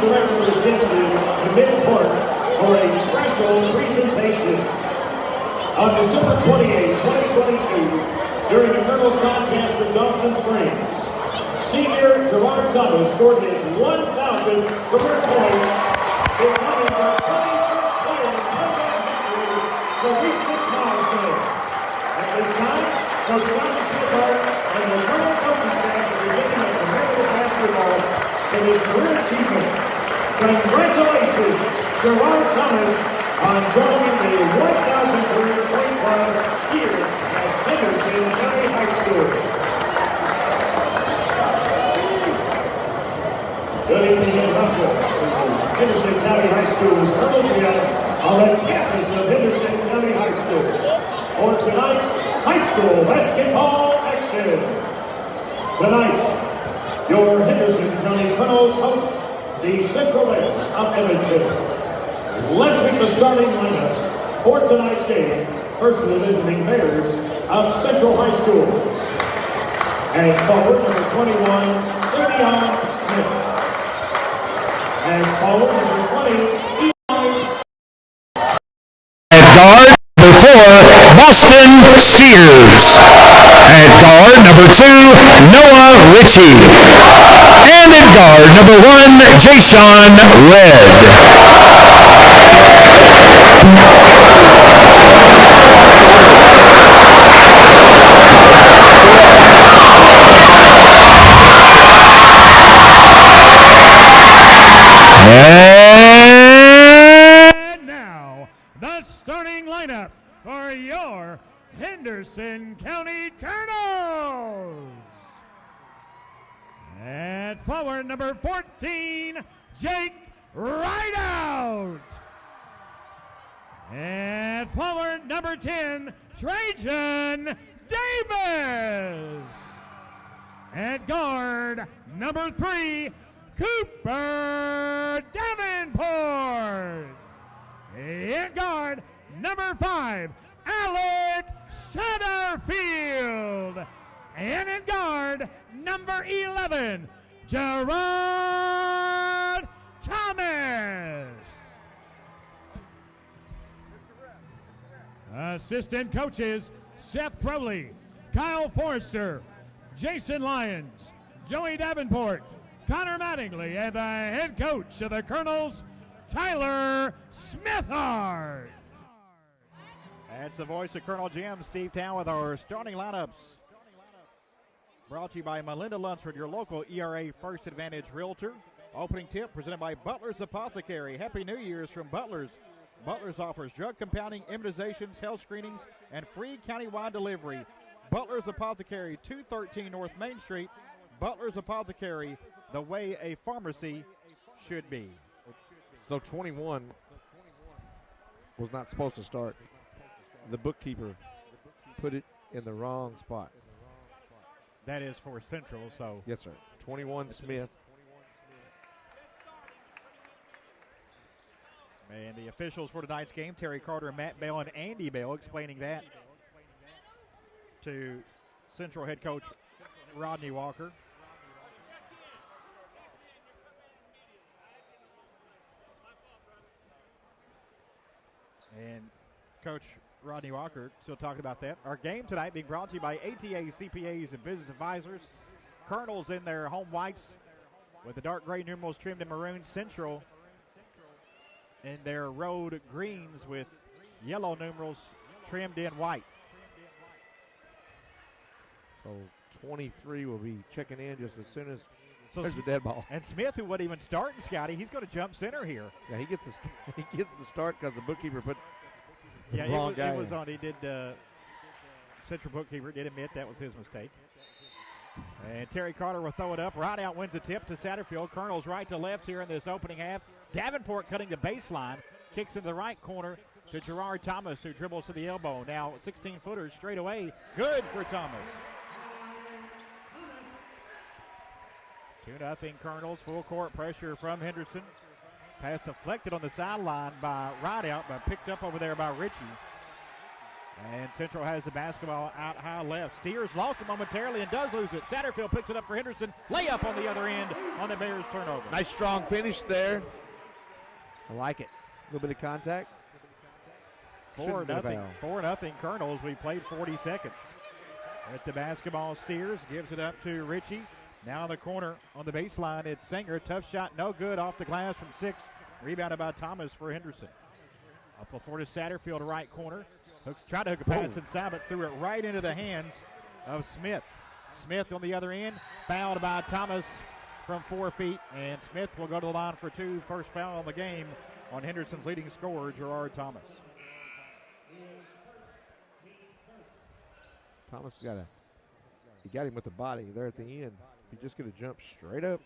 direct your attention to mid-court for a special presentation. On December 28, 2022, during the Colonel's contest in Dawson Springs, senior Gerard Thomas scored his 1,000th career point, becoming the 21st player in program history to reach this milestone. At this time, Coach Thomas Smithart and the Colonel coaching staff are presenting a competitive basketball in his career achievement. Congratulations, Gerard Thomas, on joining the 1,000 career point club here at Henderson County High School. Good evening and welcome to Henderson County High School's Colonel Gym on the campus of Henderson County High School for tonight's high school basketball action. Tonight, your Henderson County Colonels host the Central Bears of Evansville. Let's meet the starting lineups for tonight's game. First of the visiting Bears of Central High School. And forward number 21, Davion Smith. And forward number 20, Eli. At guard number 4, Boston Sears. At guard number 2, Noah Ritchie. And at guard number 1, Jason Red. And now, the starting lineup for your Henderson County Colonels. At forward number 14, Jake Rideout. At forward number 10, Trajan Davis. At guard number 3, Cooper Davenport. At guard number 5, Alec Satterfield. And in guard number 11, Gerard Thomas. Assistant coaches, Seth Crowley, Kyle Forrester, Jason Lyons, Joey Davenport, Connor Mattingly, and the head coach of the Colonels, Tyler Smithart. That's the voice of Colonel Jim, Steve Town, with our starting lineups. Brought to you by Melinda Lunsford, your local ERA First Advantage Realtor. Opening tip presented by Butler's Apothecary. Happy New Year's from Butler's. Butler's offers drug compounding, immunizations, health screenings, and free countywide delivery. Butler's Apothecary, 213 North Main Street. Butler's Apothecary, the way a pharmacy should be. So 21 was not supposed to start. The bookkeeper put it in the wrong spot. That is for Central, so. Yes, sir. 21 Smith. And the officials for tonight's game, Terry Carter, Matt Bell, and Andy Bell, explaining that to Central head coach Rodney Walker. And Coach Rodney Walker still talking about that. Our game tonight being brought to you by ATA CPAs and Business Advisors. Colonels in their home whites with the dark gray numerals trimmed in maroon. Central in their road greens with yellow numerals trimmed in white. So 23 will be checking in just as soon as there's the dead ball. And Smith, who wasn't even starting, Scotty, he's going to jump center here. Yeah, he gets the start because the bookkeeper put the yeah, wrong guy. It was on. He did. Central bookkeeper did admit that was his mistake. And Terry Carter will throw it up. Right out wins the tip to Satterfield. Colonel's right to left here in this opening half. Davenport cutting the baseline. Kicks in the right corner to Gerard Thomas, who dribbles to the elbow. Now 16-footers straight away. Good for Thomas. 2-0 Colonels. Full court pressure from Henderson. Pass deflected on the sideline by Rideout, but picked up over there by Ritchie. And Central has the basketball out high left. Steers lost it momentarily and does lose it. Satterfield picks it up for Henderson. Layup on the other end on the Bears turnover. Nice strong finish there. I like it. A little bit of contact. 4-0 Colonels. We played 40 seconds. With the basketball, Steers gives it up to Ritchie. Now in the corner on the baseline, it's Singer. Tough shot, no good, off the glass from 6. Rebounded by Thomas for Henderson. Up before to Satterfield, right corner. Tried to hook a pass inside, but threw it right into the hands of Smith. Smith on the other end, fouled by Thomas from 4 feet, and Smith will go to the line for 2. First foul on the game on Henderson's leading scorer, Gerard Thomas. Thomas he got him with the body there at the end. If he just could have jumped straight up,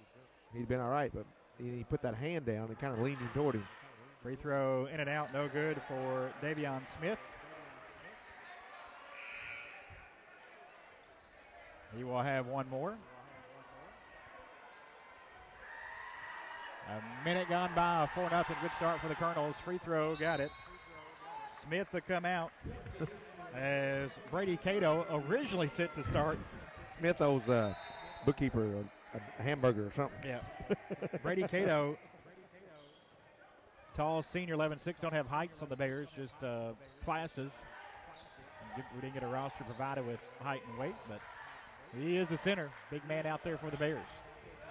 he'd been all right, but he put that hand down and kind of leaned him toward him. Free throw in and out, no good for Davion Smith. He will have one more. A minute gone by, 4-0. Good start for the Colonels. Free throw, got it. Smith to come out as Brady Cato originally set to start. Smith owes a bookkeeper a hamburger or something. Yeah. Brady Cato, tall senior, 11'6", don't have heights on the Bears, just classes. We didn't get a roster provided with height and weight, but he is the center. Big man out there for the Bears.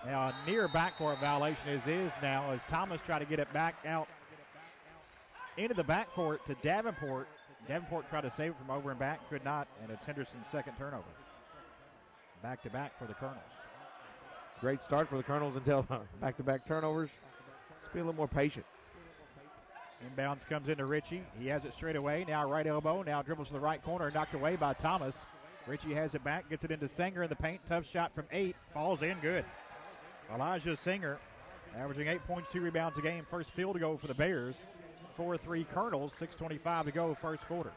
Now a near backcourt violation is now as Thomas tried to get it back out into the backcourt to Davenport. Davenport tried to save it from over and back, could not, and it's Henderson's second turnover. Back-to-back for the Colonels. Great start for the Colonels until back-to-back turnovers. Let's be a little more patient. Inbounds comes into Ritchie. He has it straight away. Now right elbow. Now dribbles to the right corner. Knocked away by Thomas. Ritchie has it back. Gets it into Singer in the paint. Tough shot from 8. Falls in good. Elijah Singer averaging 8 points, 2 rebounds a game. First field goal for the Bears. 4-3 Colonels. 6:25 to go first quarter.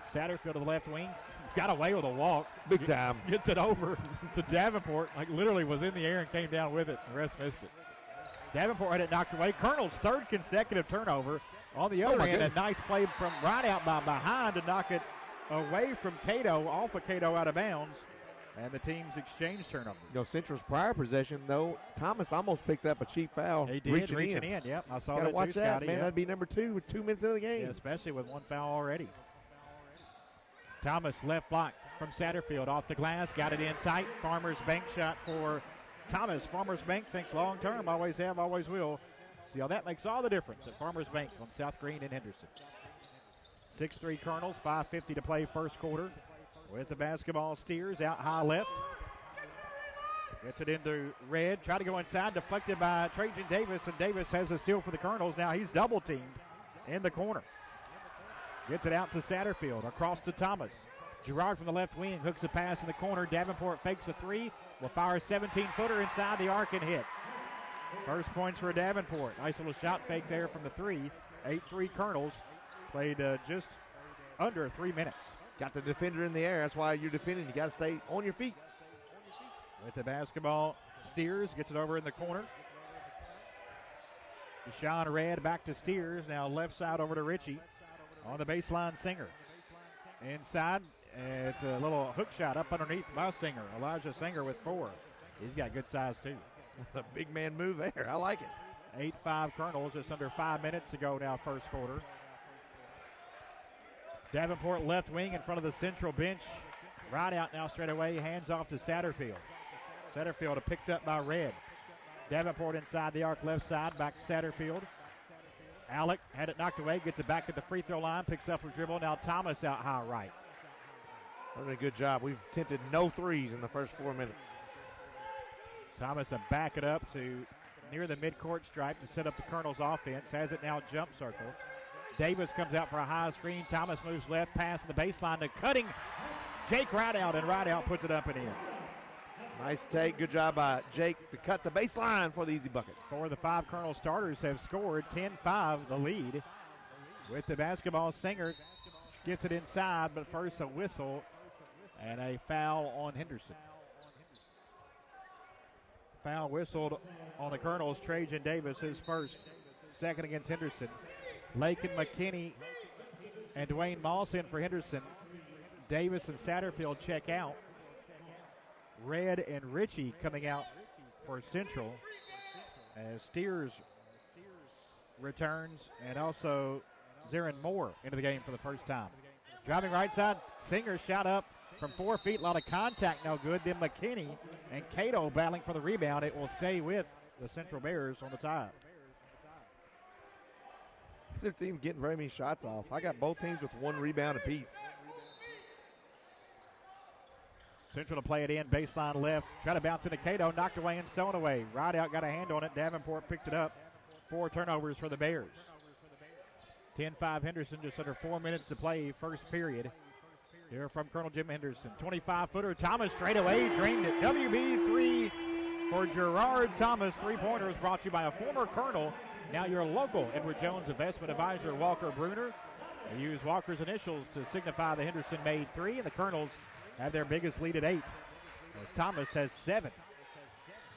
Satterfield to the left wing. Got away with a walk. Big time. Gets it over to Davenport. Like literally was in the air and came down with it. The rest missed it. Davenport had it knocked away. Colonel's third consecutive turnover. On the other hand, a nice play from right out by behind to knock it away from Cato, off of Cato out of bounds. And the teams exchange turnover. Central's prior possession, though, Thomas almost picked up a cheap foul. He did, reaching in. Yep, I saw that. Watch too, that, Scotty. man. Yep. That'd be number 2 with 2 minutes into the game. Yeah, especially with one foul already. Thomas left block from Satterfield off the glass. Got it in tight. Farmer's Bank shot for Thomas. Farmer's Bank thinks long term. Always have, always will. See how that makes all the difference at Farmer's Bank on South Green in Henderson. 6-3 Colonels. 5:50 to play first quarter. With the basketball, Steers out high left. Gets it into Red. Try to go inside. Deflected by Trajan Davis. And Davis has a steal for the Colonels. Now he's double teamed in the corner. Gets it out to Satterfield. Across to Thomas. Girard from the left wing hooks a pass in the corner. Davenport fakes a 3. Will fire a 17-footer inside the arc and hit. First points for Davenport. Nice little shot fake there from the 3. 8-3 Colonels. Played just under 3 minutes. Got the defender in the air. That's why you're defending. You got to stay on your feet. With the basketball, Steers gets it over in the corner. Deshaun Red back to Steers. Now left side over to Ritchie. On the baseline, Singer. Inside, it's a little hook shot up underneath by Singer. Elijah Singer with 4. He's got good size too. That's a big man move there. I like it. 8-5 Colonels, just under 5 minutes to go now first quarter. Davenport left wing in front of the central bench. Right out now straight away, hands off to Satterfield. Satterfield picked up by Red. Davenport inside the arc left side, back to Satterfield. Alec had it knocked away, gets it back at the free throw line, picks up a dribble. Now Thomas out high right. Done a good job. We've attempted no threes in the first 4 minutes. Thomas will back it up to near the midcourt stripe to set up the Colonels offense. Has it now jump circle. Davis comes out for a high screen. Thomas moves left, pass in the baseline to cutting Jake Rideout, and Rideout puts it up and in. Nice take. Good job by Jake to cut the baseline for the easy bucket. 4 of the 5 Colonel starters have scored. 10-5 the lead. With the basketball, Singer gets it inside, but first a whistle and a foul on Henderson. Foul whistled on the Colonels. Trajan Davis, his first. Second against Henderson. Lakin McKinney and Dwayne Moss in for Henderson. Davis and Satterfield check out. Red and Ritchie coming out for Central as Steers returns, and also Zarin Moore into the game for the first time. Driving right side, Singer shot up from 4 feet, a lot of contact, no good. Then McKinney and Cato battling for the rebound. It will stay with the Central Bears on the tie. Their team getting very many shots off. I got both teams with 1 rebound apiece. Central to play it in, baseline left. Try to bounce into Cato, knocked away and Stone away. Rideout got a hand on it. Davenport picked it up. 4 turnovers for the Bears. 10-5 Henderson, just under 4 minutes to play, first period. Here from Colonel Jim Henderson. 25-footer, Thomas straight away, drained it. WB3 for Gerard Thomas. 3-pointer was brought to you by a former Colonel, now your local Edward Jones investment advisor, Walker Bruner. They use Walker's initials to signify the Henderson made 3, and the Colonels have their biggest lead at 8, as Thomas has 7.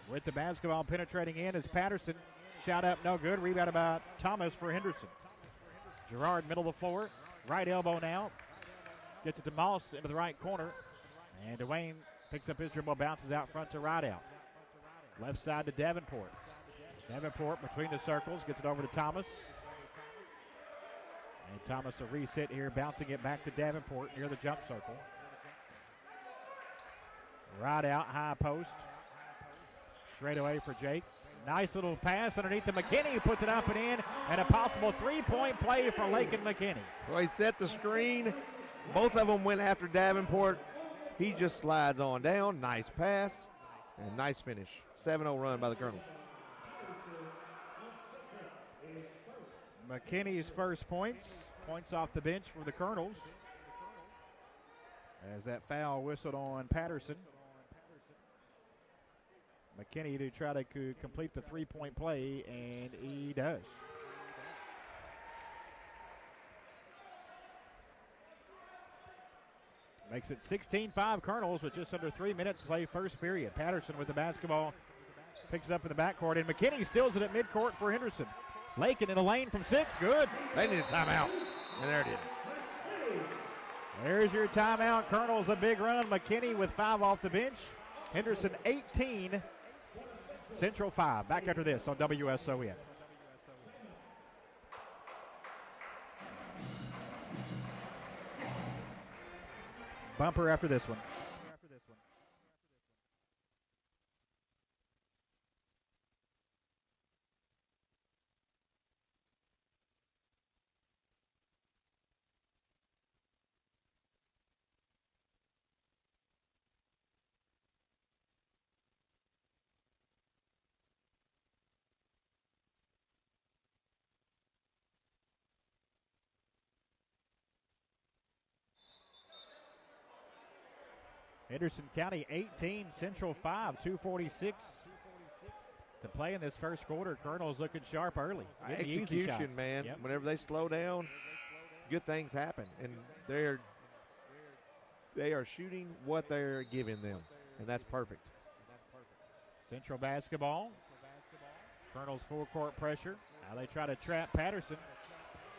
With the basketball penetrating in as Patterson shot up, no good. Rebounded by Thomas for Henderson. Gerard, middle of the floor, right elbow now. Gets it to Moss into the right corner. And Dwayne picks up his dribble, bounces out front to Rideout. Left side to Davenport. Davenport between the circles, gets it over to Thomas. And Thomas a reset here, bouncing it back to Davenport near the jump circle. Rideout, high post. Straight away for Jake. Nice little pass underneath to McKinney, who puts it up and in, and a possible 3-point play for Lakin McKinney. Well, he set the screen. Both of them went after Davenport. He just slides on down. Nice pass and nice finish. 7-0 run by the Colonels. McKinney's first points off the bench for the Colonels. As that foul whistled on Patterson. McKinney to try to complete the 3-point play, and he does. Makes it 16-5 Colonels with just under 3 minutes to play first period. Patterson with the basketball, picks it up in the backcourt, and McKinney steals it at midcourt for Henderson. Lakin in the lane from 6, good. They need a timeout, and there it is. There's your timeout. Colonels a big run. McKinney with 5 off the bench. Henderson 18, Central 5. Back after this on WSON. Bumper after this one. Henderson County 18, Central 5, 2:46 to play in this first quarter. Colonel's looking sharp early. Execution, man. Yep. Whenever they slow down, good things happen. And they are shooting what they're giving them, and that's perfect. Central basketball. Colonel's full court pressure. Now they try to trap Patterson.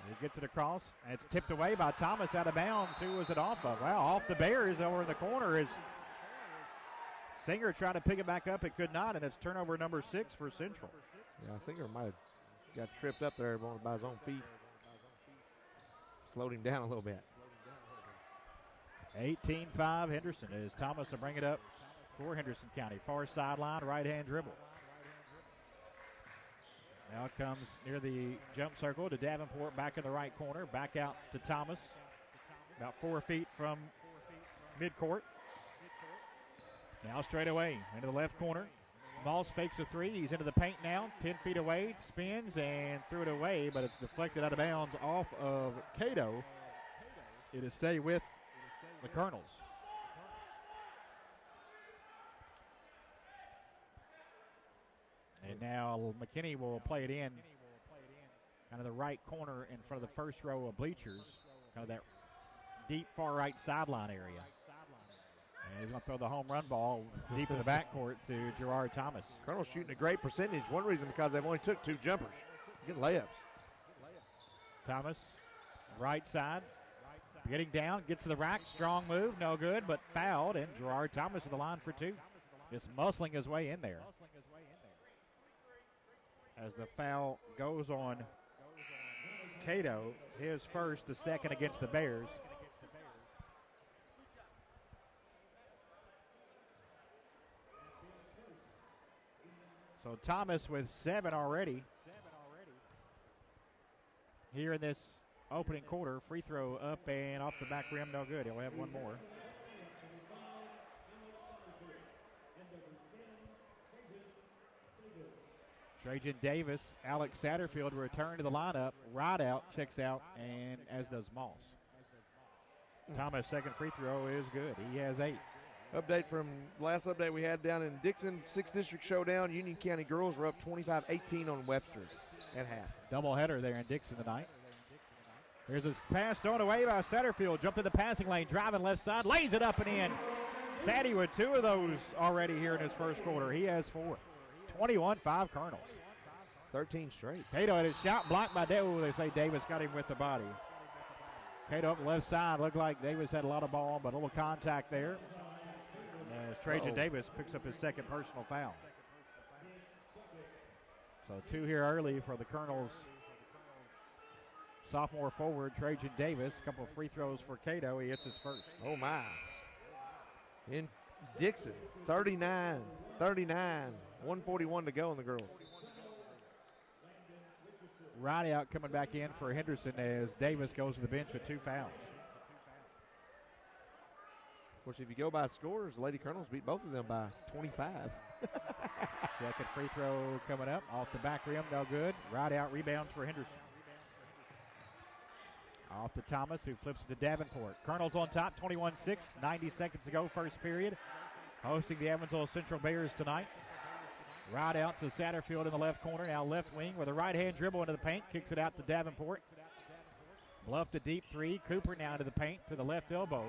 He gets it across. And it's tipped away by Thomas out of bounds. Who was it off of? Wow, off the Bears over in the corner is Singer trying to pick it back up. It could not, and it's turnover number 6 for Central. Yeah, Singer might have got tripped up there by his own feet. Slowed him down a little bit. 18-5 Henderson as Thomas will bring it up for Henderson County. Far sideline, right-hand dribble. Now it comes near the jump circle to Davenport, back in the right corner. Back out to Thomas, about 4 feet from midcourt. Now straight away into the left corner. Moss fakes a 3. He's into the paint now, 10 feet away, spins and threw it away, but it's deflected out of bounds off of Cato. It'll stay with the Colonels. And now McKinney will play it in kind of the right corner in front of the first row of bleachers, kind of that deep far right sideline area. And he's going to throw the home run ball deep in the backcourt to Gerard Thomas. Colonel's shooting a great percentage. One reason because they've only took 2 jumpers. Get layups. Thomas, right side, Getting down, gets to the rack, strong move, no good, but fouled, and Gerard Thomas to the line for 2. Just muscling his way in there. As the foul goes on Cato, his first, the second against the Bears. So Thomas with 7 already here in this opening quarter. Free throw up and off the back rim, no good. He'll have one more. Trajan Davis, Alex Satterfield return to the lineup. Rideout checks out, and as does Moss. Thomas' second free throw is good. He has 8. Update from last update we had down in Dixon, 6th District Showdown. Union County girls were up 25-18 on Webster at half. Doubleheader there in Dixon tonight. Here's a pass thrown away by Satterfield. Jumped in the passing lane, driving left side, lays it up and in. Sadie with 2 of those already here in his first quarter. He has 4. 21-5 Colonels. 13 straight. Cato had his shot blocked by Davis. They say Davis got him with the body. Cato up the left side. Looked like Davis had a lot of ball, but a little contact there. As Trajan Davis picks up his second personal foul. So 2 here early for the Colonels. Sophomore forward Trajan Davis. A couple of free throws for Cato. He hits his first. Oh, my. In Dixon, 39, 141 to go in the girls. Rideout coming back in for Henderson as Davis goes to the bench with 2 fouls. Of course, if you go by scores, Lady Colonels beat both of them by 25. Second free throw coming up. Off the back rim, no good. Rideout rebounds for Henderson. Off to Thomas, who flips it to Davenport. Colonels on top, 21-6, 90 seconds to go, first period. Hosting the Evansville Central Bears tonight. Right out to Satterfield in the left corner, now left wing with a right-hand dribble into the paint. Kicks it out to Davenport. Bluffed a deep 3. Cooper now into the paint to the left elbow.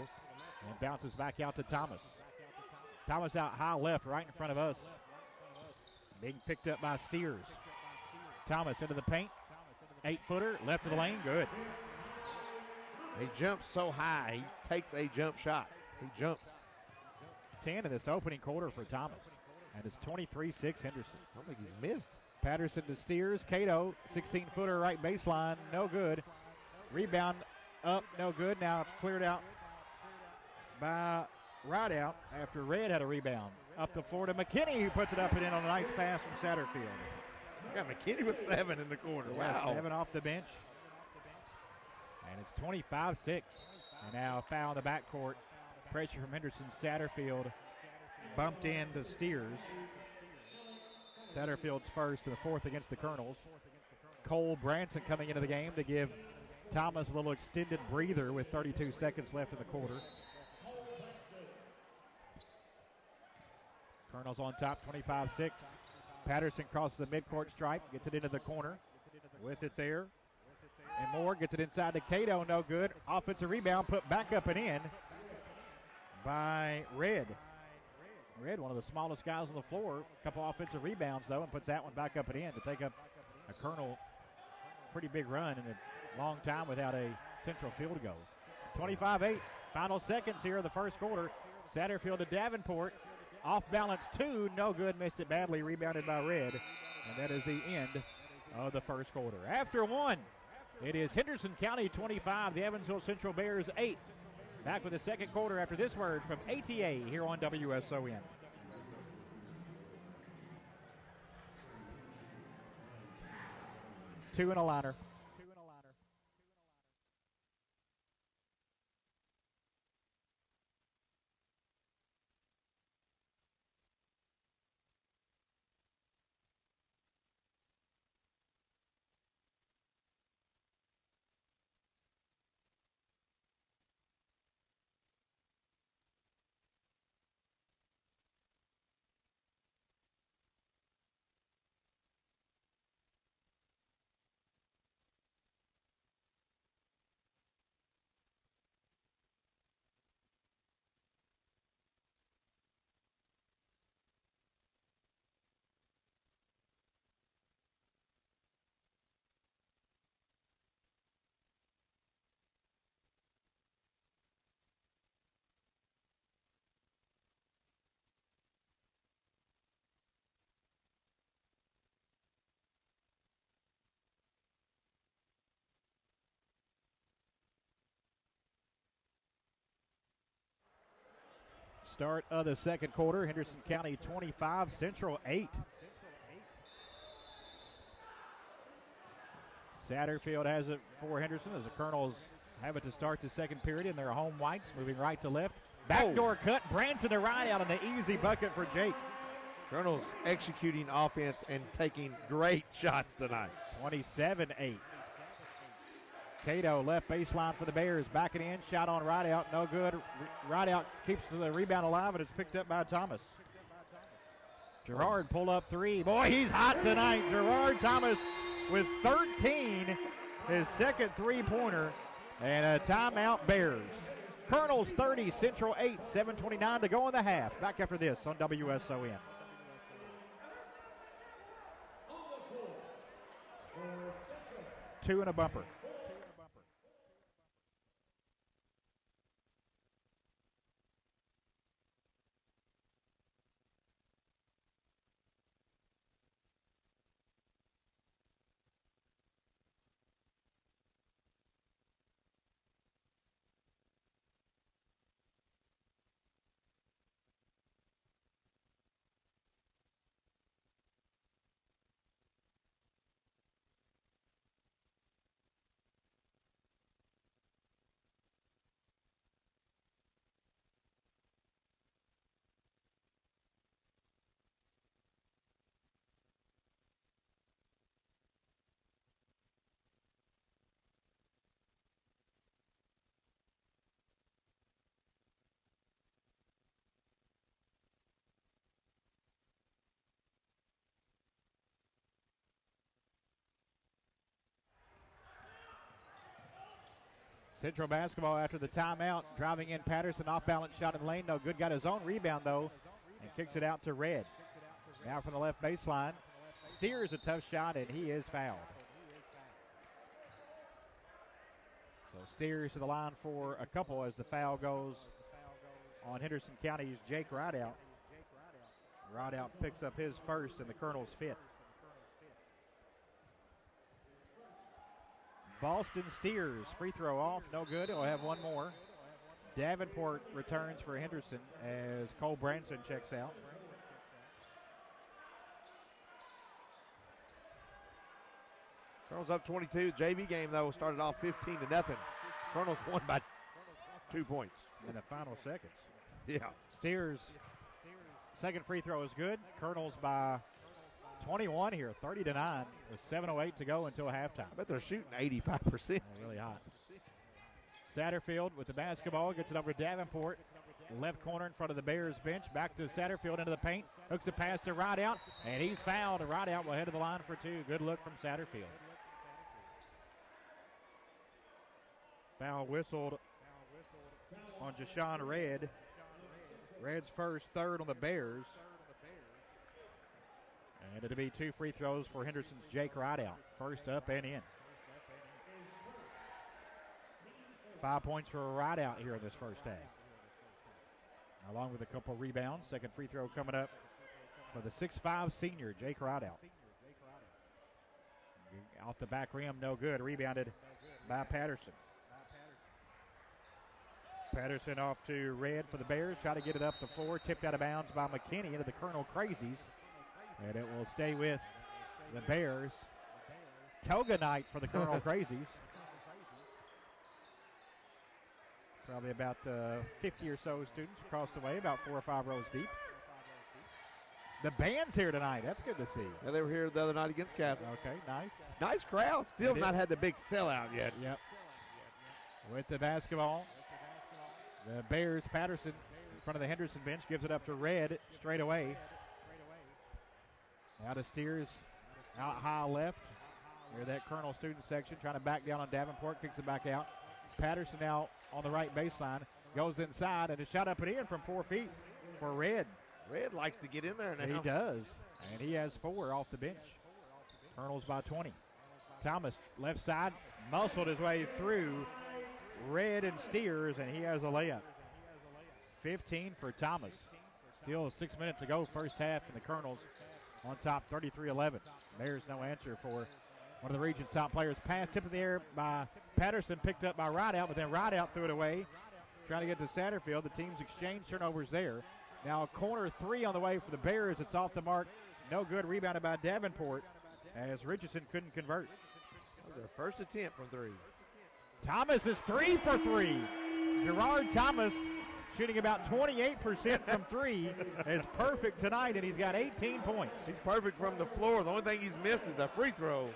And bounces back out to Thomas. Thomas out high left, right in front of us. Being picked up by Steers. Thomas into the paint. 8-footer, left of the lane, good. He jumps so high, he takes a jump shot. He jumps. 10 in this opening quarter for Thomas. And it's 23-6 Henderson. I don't think he's missed. Patterson to Steers. Cato, 16-footer right baseline, no good. Rebound up, no good. Now it's cleared out by Rideout after Red had a rebound. Up the floor to McKinney, who puts it up and in on a nice pass from Satterfield. Got McKinney with 7 in the corner. Yeah, Wow. 7 off the bench. And it's 25-6. And now a foul in the backcourt. Pressure from Henderson. Satterfield bumped into Steers. Satterfield's first and the 4th against the Colonels. Cole Branson coming into the game to give Thomas a little extended breather with 32 seconds left in the quarter. Colonels on top, 25-6. Patterson crosses the midcourt stripe, gets it into the corner. With it there. And Moore gets it inside to Cato, no good. Offensive rebound put back up and in by Red. Red, one of the smallest guys on the floor. A couple offensive rebounds, though, and puts that one back up and in to take up a Colonel pretty big run in a long time without a central field goal. 25-8, final seconds here of the first quarter. Satterfield to Davenport. Off balance 2, no good, missed it badly, rebounded by Red. And that is the end of the first quarter. After 1, it is Henderson County 25, the Evansville Central Bears 8. Back with the second quarter after this word from ATA here on WSON. 2 and a liner. Start of the second quarter. Henderson County 25, Central 8. Satterfield has it for Henderson as the Colonels have it to start the second period in their home whites, moving right to left. Backdoor cut, Branson to right out on the easy bucket for Jake. Colonels executing offense and taking great shots tonight. 27-8. Cato left baseline for the Bears, backing in, shot on right out, no good. Right out keeps the rebound alive, and it's picked up by Thomas. Gerard pull up three. Boy, he's hot tonight. Gerard Thomas with 13, his second three-pointer, and a timeout Bears. Colonels 30, Central 8, 7:29 to go in the half. Back after this on WSON. Two and a bumper. Central basketball after the timeout. Driving in Patterson, off balance shot in the lane. No good. Got his own rebound, though, and kicks it out to Red. Now from the left baseline. Steers a tough shot, and he is fouled. So Steers to the line for a couple as the foul goes on Henderson County's Jake Rideout. Rideout picks up his first and the Colonel's fifth. Boston Steers, free throw off, no good. He'll have one more. Davenport returns for Henderson as Cole Branson checks out. Colonels up 22. JV game, though, started off 15-0. Colonels won by 2 points. In the final seconds. Yeah. Steers' second free throw is good. Colonels by 21 here, 30-9, with 7:08 to go until halftime. I bet they're shooting 85%. Really hot. Satterfield with the basketball, gets it over to Davenport. Left corner in front of the Bears bench. Back to Satterfield into the paint. Hooks a pass to Rideout, and he's fouled. Rideout will head to the line for two. Good look from Satterfield. Foul whistled on Jashawn Red. Red's first, third on the Bears. And it'll be two free throws for Henderson's Jake Rideout. First up and in. 5 points for a Rideout here in this first half. Along with a couple rebounds. Second free throw coming up for the 6'5 senior, Jake Rideout. Off the back rim, no good. Rebounded by Patterson. Patterson off to Red for the Bears. Try to get it up the floor. Tipped out of bounds by McKinney into the Colonel Crazies. And it will stay with the Bears. Toga night for the Colonel Crazies. Probably about 50 or so students across the way, about 4 or 5 rows deep. The band's here tonight. That's good to see. Yeah, they were here the other night against Catholic. Okay, nice. Nice crowd. Still not had the big sellout yet. Yep. With the basketball, the Bears, Patterson in front of the Henderson bench, gives it up to Red straight away. Out of Steers, out high left. Near that Colonel student section, trying to back down on Davenport, kicks it back out. Patterson now on the right baseline, goes inside, and a shot up and in from 4 feet for Red. Red likes to get in there now. He does, and he has 4 off the bench. Colonels by 20. Thomas, left side, muscled his way through Red and Steers, and he has a layup. 15 for Thomas. Still 6 minutes to go, first half, and the Colonels on top, 33-11. Bears no answer for one of the region's top players. Pass tip in the air by Patterson, picked up by Rideout, but then Rideout threw it away. trying to get to Satterfield. The teams exchange turnovers there. Now a corner three on the way for the Bears. It's off the mark. No good. Rebounded by Davenport as Richardson couldn't convert. That was their first attempt from three. Thomas is 3 for 3. Gerard Thomas shooting about 28% from three is perfect tonight, and he's got 18 points. He's perfect from the floor. The only thing he's missed is a free throw.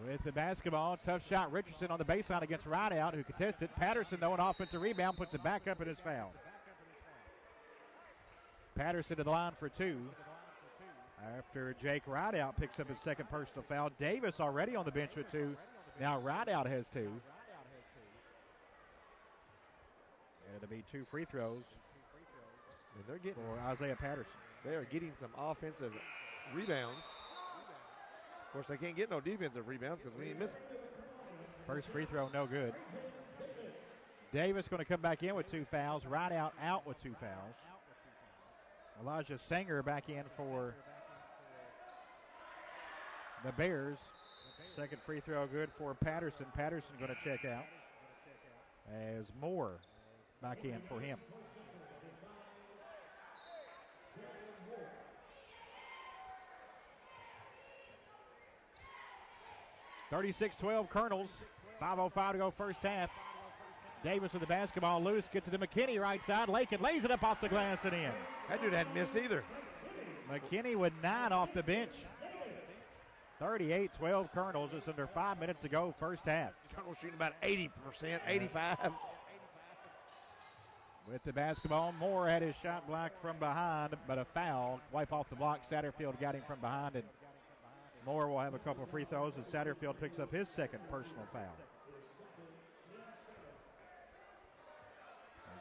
With the basketball, tough shot. Richardson on the baseline against Rideout, who contested. Patterson, though, an offensive rebound, puts it back up and is fouled. Patterson to the line for two. After Jake Rideout picks up his second personal foul. Davis already on the bench with two. Now Rideout has two. And it'll be two free throws And they're getting for Isaiah Patterson. They are getting some offensive rebounds. Of course, they can't get no defensive rebounds because we ain't missing. First free throw, no good. Davis going to come back in with two fouls. Rideout out with two fouls. Elijah Sanger back in for the Bears. Second free throw good for Patterson. Patterson going to check out as Moore back in for him. (36-12) Colonels. 5:05 to go first half. Davis with the basketball loose, gets it to McKinney right side. Lakin lays it up off the glass and in. That dude hadn't missed either. McKinney with 9 off the bench. 38-12 Colonels. Just under 5 minutes to go first half. Colonel's shooting about 80%, 85. With the basketball, Moore had his shot blocked from behind, but a foul. Wipe off the block. Satterfield got him from behind, and Moore will have a couple of free throws as Satterfield picks up his second personal foul.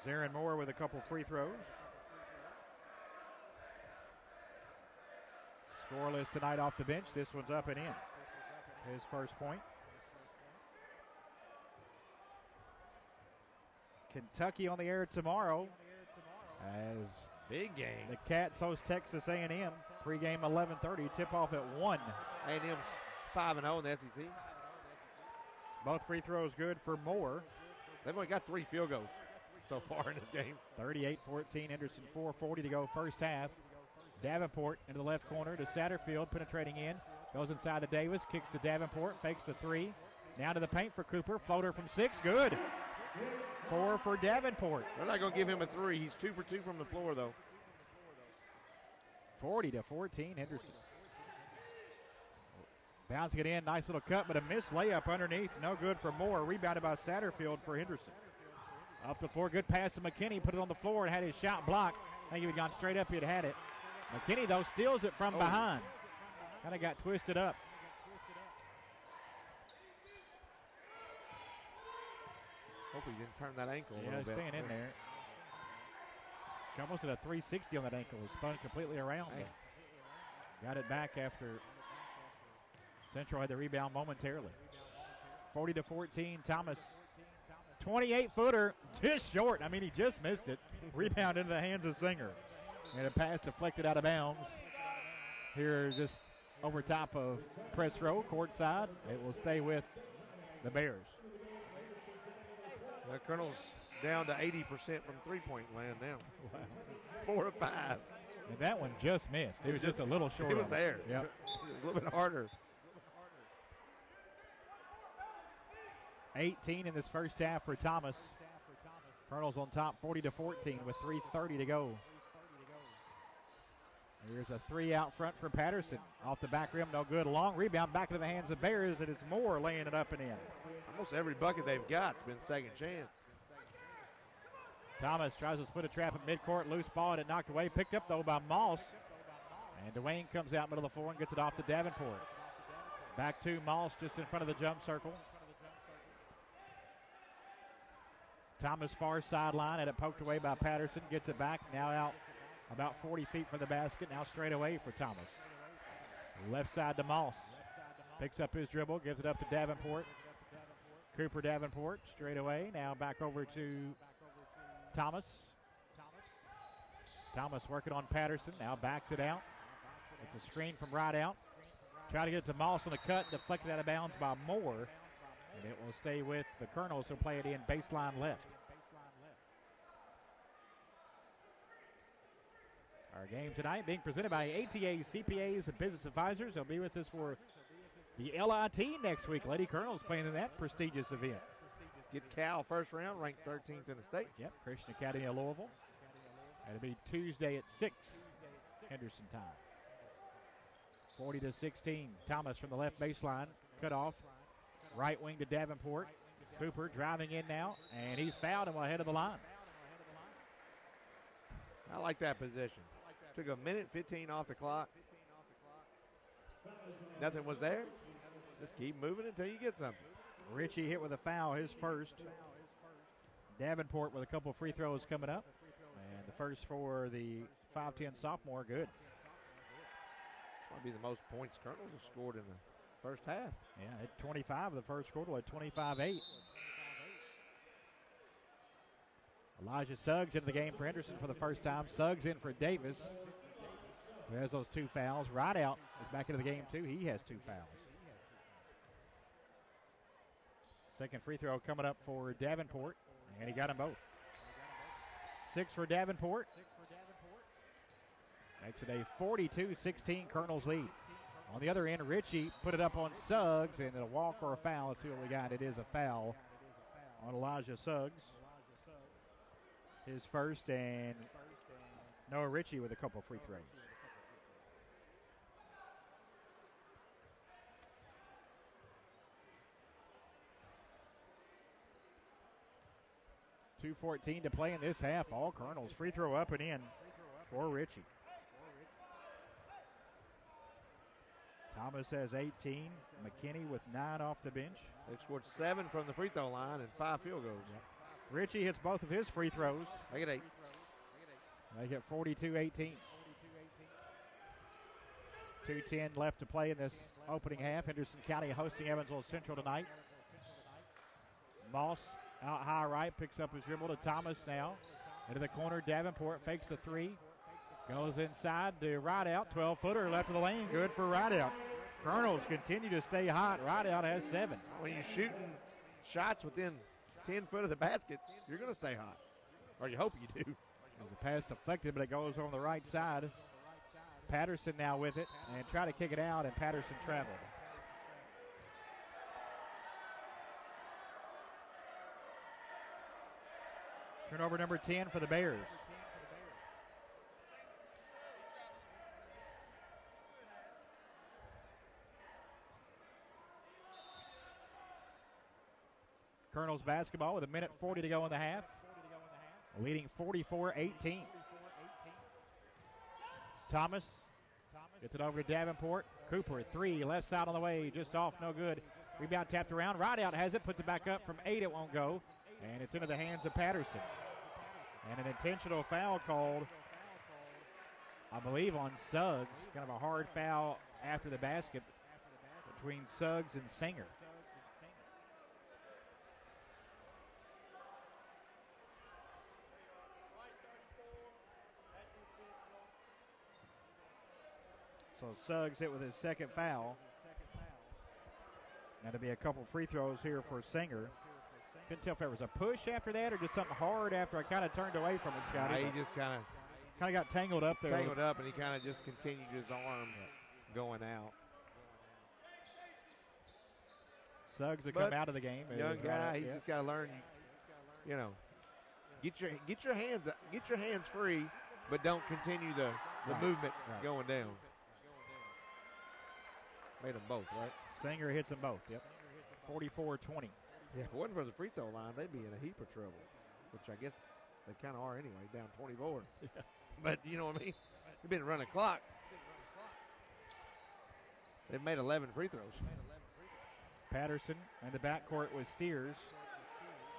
Zarin Moore with a couple free throws. Scoreless tonight off the bench. This one's up and in. His first point. Kentucky on the air tomorrow as Big game. the Cats host Texas A&M. Pre-game 11:30. Tip-off at 1. A&M's 5-0 in the SEC. Both free throws good for Moore. They've only got 3 field goals so far in this game. 38-14. Henderson 4:40 to go first half. Davenport into the left corner to Satterfield, penetrating in. Goes inside to Davis, kicks to Davenport, fakes the three. Now to the paint for Cooper. Floater from 6, good. 4 for Davenport. They're not going to give him a 3. He's 2 for 2 from the floor, though. 40-14, Henderson. Bouncing it in, nice little cut, but a missed layup underneath. No good for Moore. Rebounded by Satterfield for Henderson. Up the floor, good pass to McKinney. Put it on the floor and had his shot blocked. I think if he'd gone straight up, he'd had it. McKinney, though, steals it from behind. Kind of got twisted up. Hope he didn't turn that ankle a little bit. Staying in there. Almost at a 360 on that ankle. It spun completely around. Got it back after Central had the rebound momentarily. 40-14, Thomas. 28-footer, just short. I mean, he just missed it. Rebound into the hands of Singer. And a pass deflected out of bounds. Here, just over top of press row, court side. It will stay with the Bears. The Colonel's down to 80% from three-point land now. Wow. 4 of 5. And that one just missed. It was just a little short. It was there. Yep. It was a little bit harder. 18 in this first half for Thomas. Colonels on top 40-14 with 3:30 to go. Here's a 3 out front for Patterson. Off the back rim, no good. Long rebound back into the hands of Bears, and it's Moore laying it up and in. Almost every bucket they've got has been second chance. Thomas tries to split a trap at midcourt. Loose ball, and it knocked away. Picked up, though, by Moss. And Dwayne comes out middle of the floor and gets it off to Davenport. Back to Moss just in front of the jump circle. Thomas far sideline, and it poked away by Patterson. Gets it back. Now out about 40 feet from the basket. Now straight away for Thomas. Left side to Moss. Picks up his dribble. Gives it up to Davenport. Cooper Davenport straight away. Now back over to Thomas. Thomas working on Patterson. Now backs it out. It's a screen from right out. Try to get it to Moss on the cut. Deflected out of bounds by Moore. And it will stay with the Colonels who play it in baseline left. Our game tonight being presented by ATA CPAs and Business Advisors. They'll be with us for the LIT next week. Lady Colonels playing in that prestigious event. Get Cal first round, ranked 13th in the state. Yep, Christian Academy of Louisville. It'll be Tuesday at 6 Henderson time. 40-16. Thomas from the left baseline. Cut off. Right wing to Davenport. Cooper driving in now, and he's fouled him ahead of the line. I like that position. Took a minute 15 off the clock. Nothing was there. Just keep moving until you get something. Ritchie hit with a foul, his first. Davenport with a couple of free throws coming up. And the first for the 5'10 sophomore, good. This might be the most points Colonels have scored in the first half. Yeah, at 25 of the first quarter, at 25-8. Elijah Suggs into the game for Henderson for the first time. Suggs in for Davis, who has those 2 fouls. Rideout is back into the game, too. He has 2 fouls. Second free throw coming up for Davenport, and he got them both. 6 for Davenport. Makes it a 42-16 Colonels lead. On the other end, Ritchie put it up on Suggs, and a walk or a foul. Let's see what we got. It is a foul on Elijah Suggs. His first, and Noah Ritchie with a couple free throws. .2:14 to play in this half. All Colonels. Free throw up and in for Ritchie. Thomas has 18. McKinney with 9 off the bench. They've scored 7 from the free throw line and 5 field goals. Yep. Ritchie hits both of his free throws. Make it 8. Make it 42-18. 2:10 left to play in this opening half. Henderson County hosting Evansville Central tonight. Moss out high right, picks up his dribble to Thomas now. Into the corner, Davenport fakes the 3. Goes inside to Rideout. 12-footer left of the lane. Good for Rideout. Colonels continue to stay hot. Rideout has 7. When you're shooting shots within 10 foot of the basket, you're going to stay hot. Or you hope you do. There's a pass deflected, but it goes on the right side. Patterson now with it and try to kick it out, and Patterson traveled. Turnover number 10 for the Bears. Colonels basketball with 1:40 to go in the half. Leading 44-18. Thomas gets it over to Davenport. Cooper, 3, left side on the way, just off, no good. Rebound tapped around. Rideout has it, puts it back up from 8, it won't go. And it's into the hands of Patterson. And an intentional foul called, I believe, on Suggs. Kind of a hard foul after the basket between Suggs and Singer. So Suggs hit with his second foul. That'll be a couple free throws here for Singer. Couldn't tell if there was a push after that or just something hard after I kind of turned away from it, Scotty. He just kind of got tangled up there. Tangled up, and he kind of just continued his arm going out. Suggs will come out of the game. Young guy, he just got to learn, get your hands free, but don't continue the movement going down. Made them both, right? Singer hits them both, yep. 44-20. Yeah, if it wasn't for the free throw line, they'd be in a heap of trouble, which I guess they kind of are anyway, down 24. Yeah. But you know what I mean? They've been running clock. They've made 11 free throws. Patterson and the backcourt with Steers.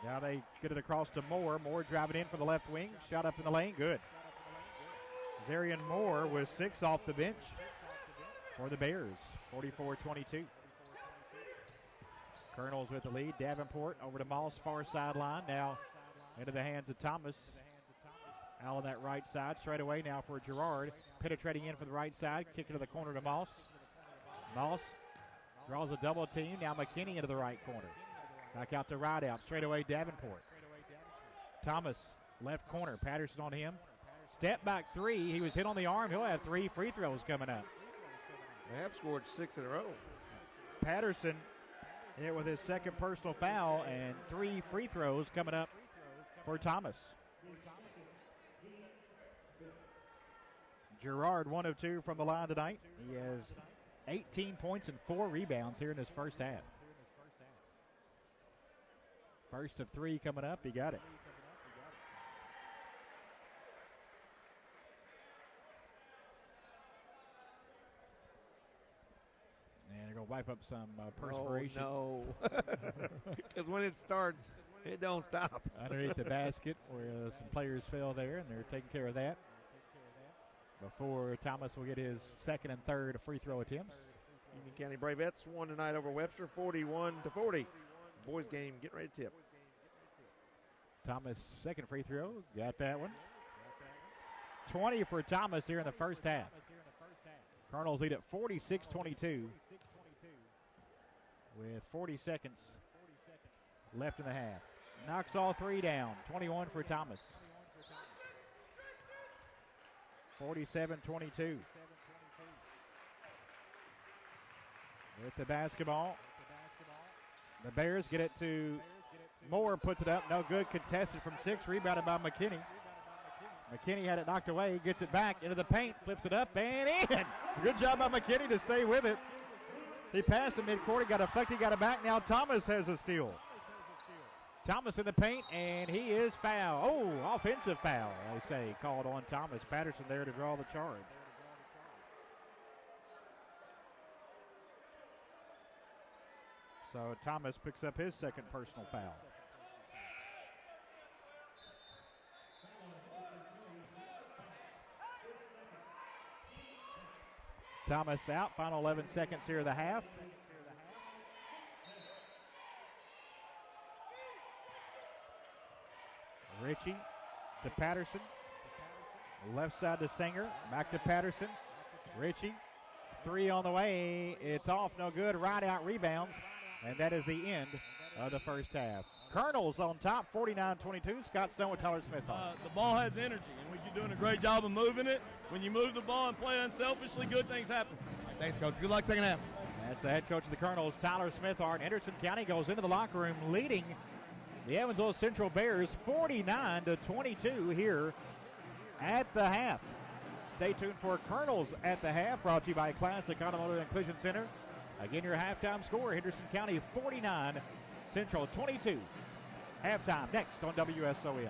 Now they get it across to Moore. Moore driving in for the left wing. Shot up in the lane, good. Zarian Moore with 6 off the bench for the Bears, 44-22. Colonels with the lead. Davenport over to Moss, far sideline. Now into the hands of Thomas. Out on that right side. Straight away now for Girard. Penetrating in for the right side. Kick it to the corner to Moss. Moss draws a double team. Now McKinney into the right corner. Back out to Rideout. Straight away Davenport. Thomas, left corner. Patterson on him. Step back three. He was hit on the arm. He'll have 3 free throws coming up. They have scored 6 in a row. Patterson hit with his second personal foul, and 3 free throws coming up for Thomas. Gerard 1 of 2 from the line tonight. He has 18 points and 4 rebounds here in his first half. First of 3 coming up. He got it. And they're going to wipe up some perspiration. Oh, no. Because when it starts, it don't stop. Underneath the basket where some players fell there, and they're taking care of that before Thomas will get his second and third free throw attempts. Union County Bravettes won tonight over Webster, 41-40. Boys game getting ready to tip. Thomas' second free throw, got that one. 20 for Thomas here in the first half. Colonels lead at 46-22 with 40 seconds left in the half. Knocks all 3 down, 21 for Thomas. 47-22. With the basketball, the Bears get it to Moore, puts it up, no good, contested from 6, rebounded by McKinney. McKinney had it knocked away, gets it back into the paint, flips it up and in. Good job by McKinney to stay with it. He passed the midcourt, he got a flick, he got it back. Now Thomas has a steal. Thomas in the paint, and he is fouled. Oh, offensive foul, they say, called on Thomas. Patterson there to draw the charge. So Thomas picks up his second personal foul. Thomas out, final 11 seconds here of the half. Ritchie to Patterson. Left side to Singer. Back to Patterson. Ritchie. 3 on the way. It's off, no good. Right out rebounds. And that is the end of the first half. Colonels on top, 49-22. Scott Stone with Tyler Smith on. The ball has energy, and you're doing a great job of moving it. When you move the ball and play unselfishly, good things happen. Thanks, Coach. Good luck second half. That's the head coach of the Colonels, Tyler Smithart. Henderson County goes into the locker room leading the Evansville Central Bears 49-22 here at the half. Stay tuned for Colonels at the half, brought to you by Classic Automotive and Collision Center. Again, your halftime score, Henderson County 49, Central 22. Halftime next on WSON.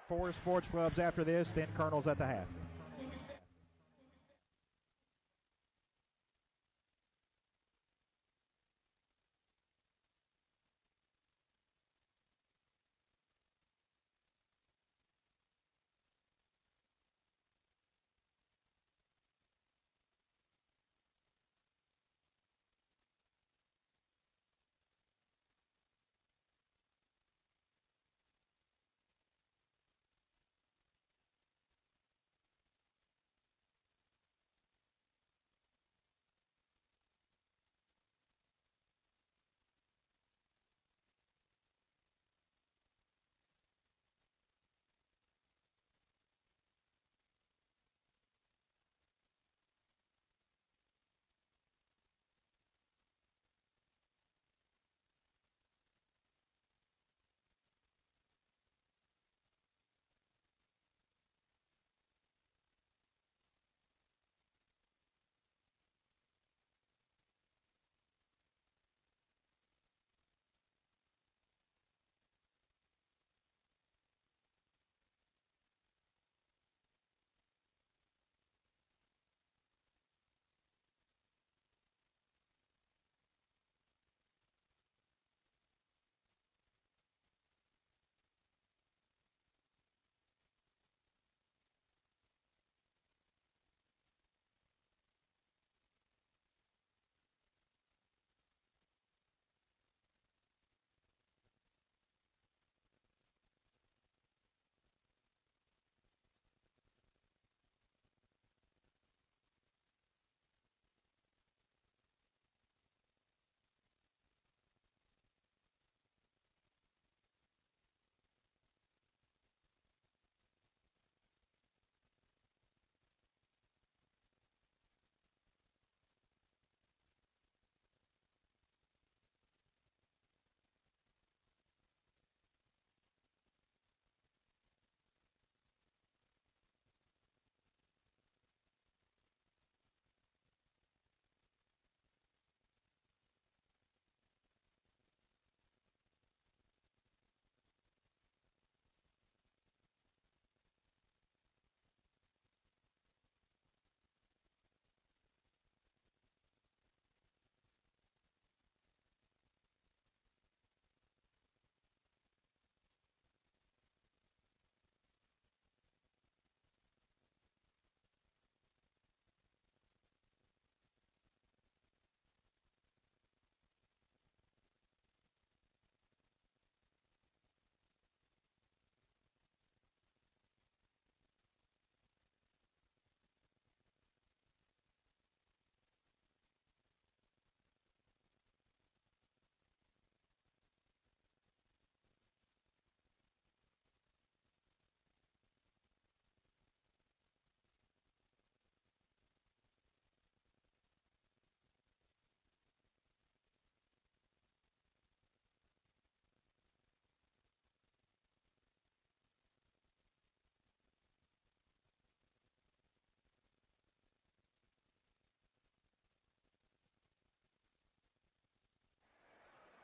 4 sports clubs after this, then Colonels at the half.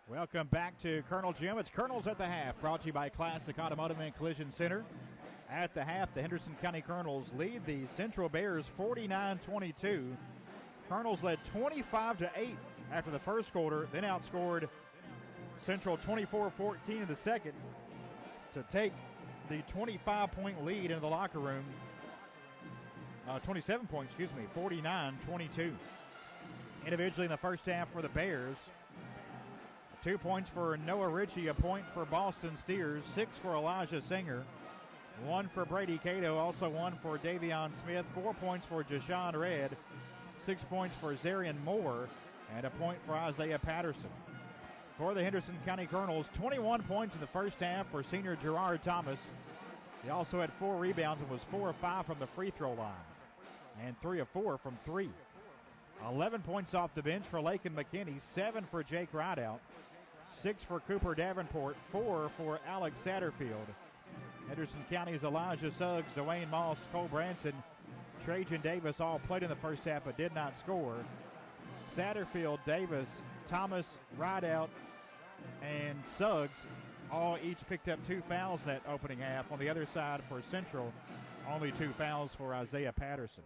Welcome back to Colonel Gym. It's Colonels at the half, brought to you by Classic Automotive and Collision Center. At the half, the Henderson County Colonels lead the Central Bears 49-22. Colonels led 25-8 after the first quarter, then outscored Central 24-14 in the second to take the 25-point lead into the locker room. 27 points, 49-22. Individually in the first half for the Bears, 2 points for Noah Ritchie, a point for Boston Steers, 6 for Elijah Singer, 1 for Brady Cato, also 1 for Davion Smith, 4 points for Jashawn Red, 6 points for Zarian Moore, and a point for Isaiah Patterson. For the Henderson County Colonels, 21 points in the first half for senior Gerard Thomas. He also had 4 rebounds and was 4 of 5 from the free throw line, and 3 of 4 from 3. 11 points off the bench for Lakin McKinney, 7 for Jake Rideout, 6 for Cooper Davenport, 4 for Alex Satterfield. Henderson County's Elijah Suggs, Dwayne Moss, Cole Branson, Trajan Davis all played in the first half but did not score. Satterfield, Davis, Thomas, Rideout, and Suggs all each picked up 2 fouls in that opening half. On the other side for Central, only 2 fouls for Isaiah Patterson.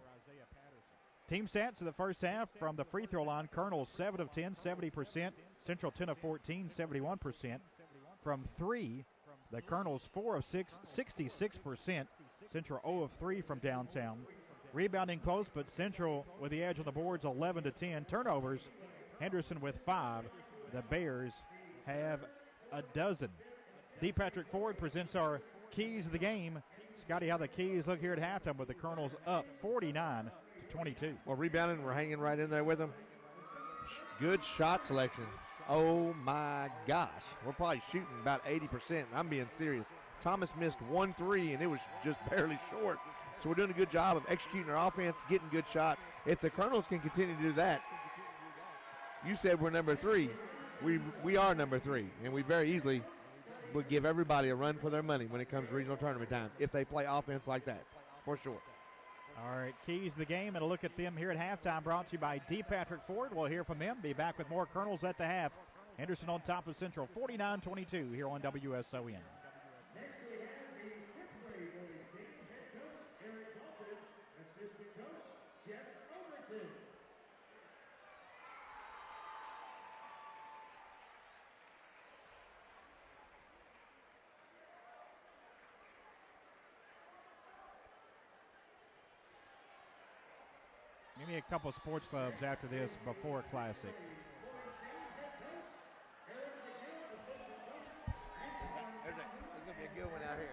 Team stats of the first half from the free throw line: Colonels 7 of 10, 70%. Central 10 of 14, 71%. From 3, the Colonels 4 of 6, 66%. Central 0 of 3 from downtown. Rebounding close, but Central with the edge on the boards, 11 to 10. Turnovers, Henderson with 5. The Bears have a dozen. D. Patrick Ford presents our keys of the game. Scotty, how the keys look here at halftime with the Colonels up 49-22. Well, rebounding, we're hanging right in there with them. Good shot selection. Oh, my gosh. We're probably shooting about 80%. I'm being serious. Thomas missed 1 3, and it was just barely short. So we're doing a good job of executing our offense, getting good shots. If the Colonels can continue to do that, you said we're number 3. We are number 3, and we very easily would give everybody a run for their money when it comes to regional tournament time if they play offense like that, for sure. All right, keys to the game, and a look at them here at halftime, brought to you by D. Patrick Ford. We'll hear from them. Be back with more Colonels at the half. Henderson on top of Central, 49-22 here on WSON. Give me a couple sports clubs after this before Classic. There's going to be a good one out here.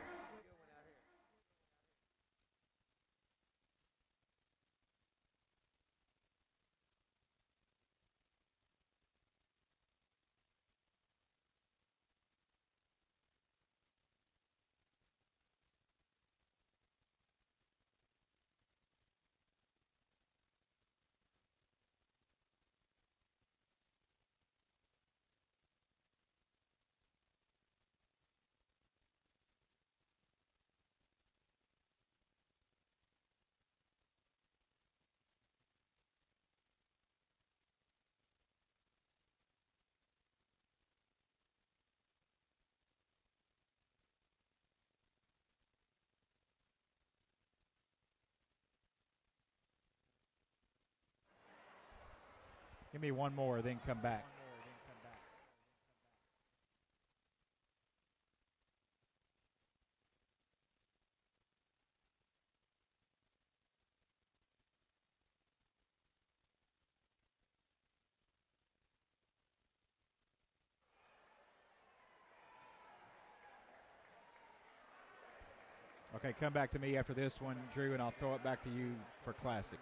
Give me one more, then come back. Okay, come back to me after this one, Drew, and I'll throw it back to you for Classic.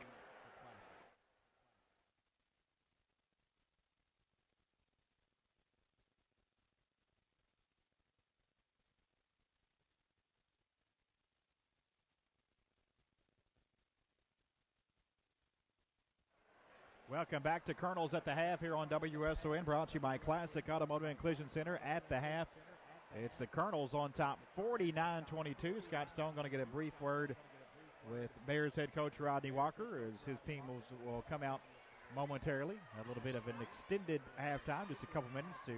Welcome back to Colonels at the half here on WSON, brought to you by Classic Automotive and Collision Center. At the half, it's the Colonels on top 49-22. Scott Stone going to get a brief word with Bears head coach Rodney Walker as his team will come out momentarily. A little bit of an extended halftime, just a couple minutes to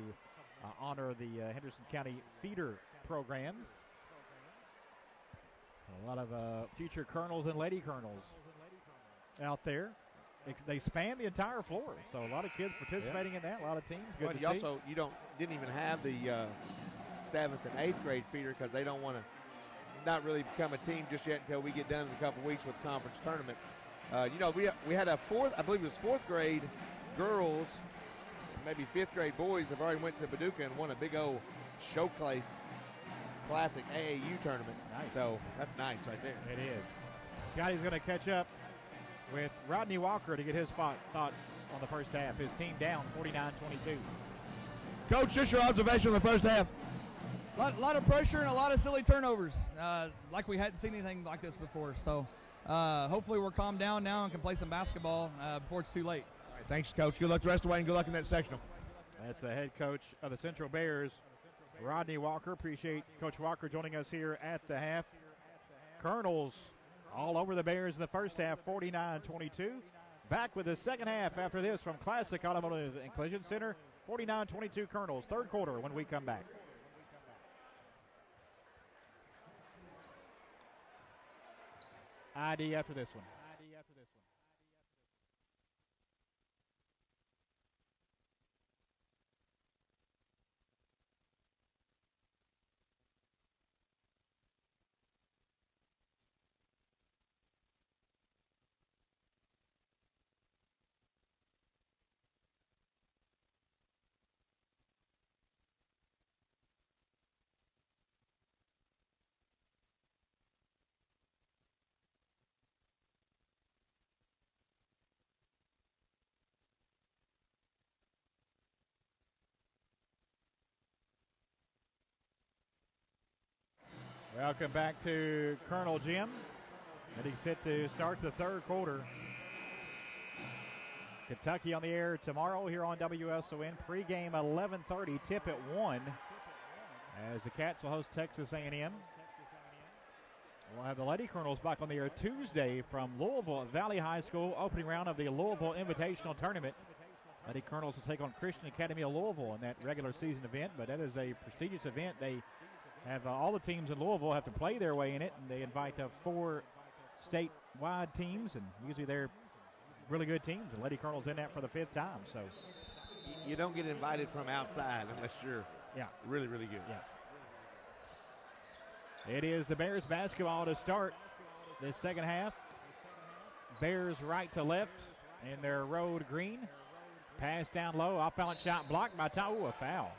honor the Henderson County feeder programs. A lot of future colonels and lady colonels out there. They span the entire floor, so a lot of kids participating in that. A lot of teams. Good to see. You didn't even have the 7th and 8th grade feeder because they don't want to not really become a team just yet until we get done in a couple weeks with the conference tournament. We had a I believe it was 4th grade girls, maybe 5th grade boys have already went to Paducah and won a big old showcase classic AAU tournament. Nice. So that's nice right there. It is. Scotty's going to catch up with Rodney Walker to get his thoughts on the first half. His team down 49-22. Coach, just your observation on the first half. A lot of pressure and a lot of silly turnovers. Like we hadn't seen anything like this before. So hopefully we're calmed down now and can play some basketball before it's too late. All right, thanks, Coach. Good luck the rest of the way and good luck in that sectional. That's the head coach of the Central Bears, Rodney Walker. Appreciate Coach Walker joining us here at the half. Colonels all over the Bears in the first half, 49-22. Back with the second half after this from Classic Automotive and Collision Center, 49-22 Colonels. Third quarter when we come back. ID after this one. Welcome back to Colonel Jim. Getting set to start the third quarter. Kentucky on the air tomorrow here on WSON. Pre-game 11:30, tip at 1 as the Cats will host Texas A&M. We'll have the Lady Colonels back on the air Tuesday from Louisville at Valley High School, opening round of the Louisville Invitational Tournament. Lady Colonels will take on Christian Academy of Louisville in that regular season event, but that is a prestigious event. They have all the teams in Louisville have to play their way in it, and they invite 4 statewide teams, and usually they're really good teams, and Lady Colonel's in that for the 5th time. So You don't get invited from outside unless you're really, really good. Yeah. It is the Bears basketball to start this second half. Bears right to left in their road green. Pass down low, off-balance shot blocked by a foul.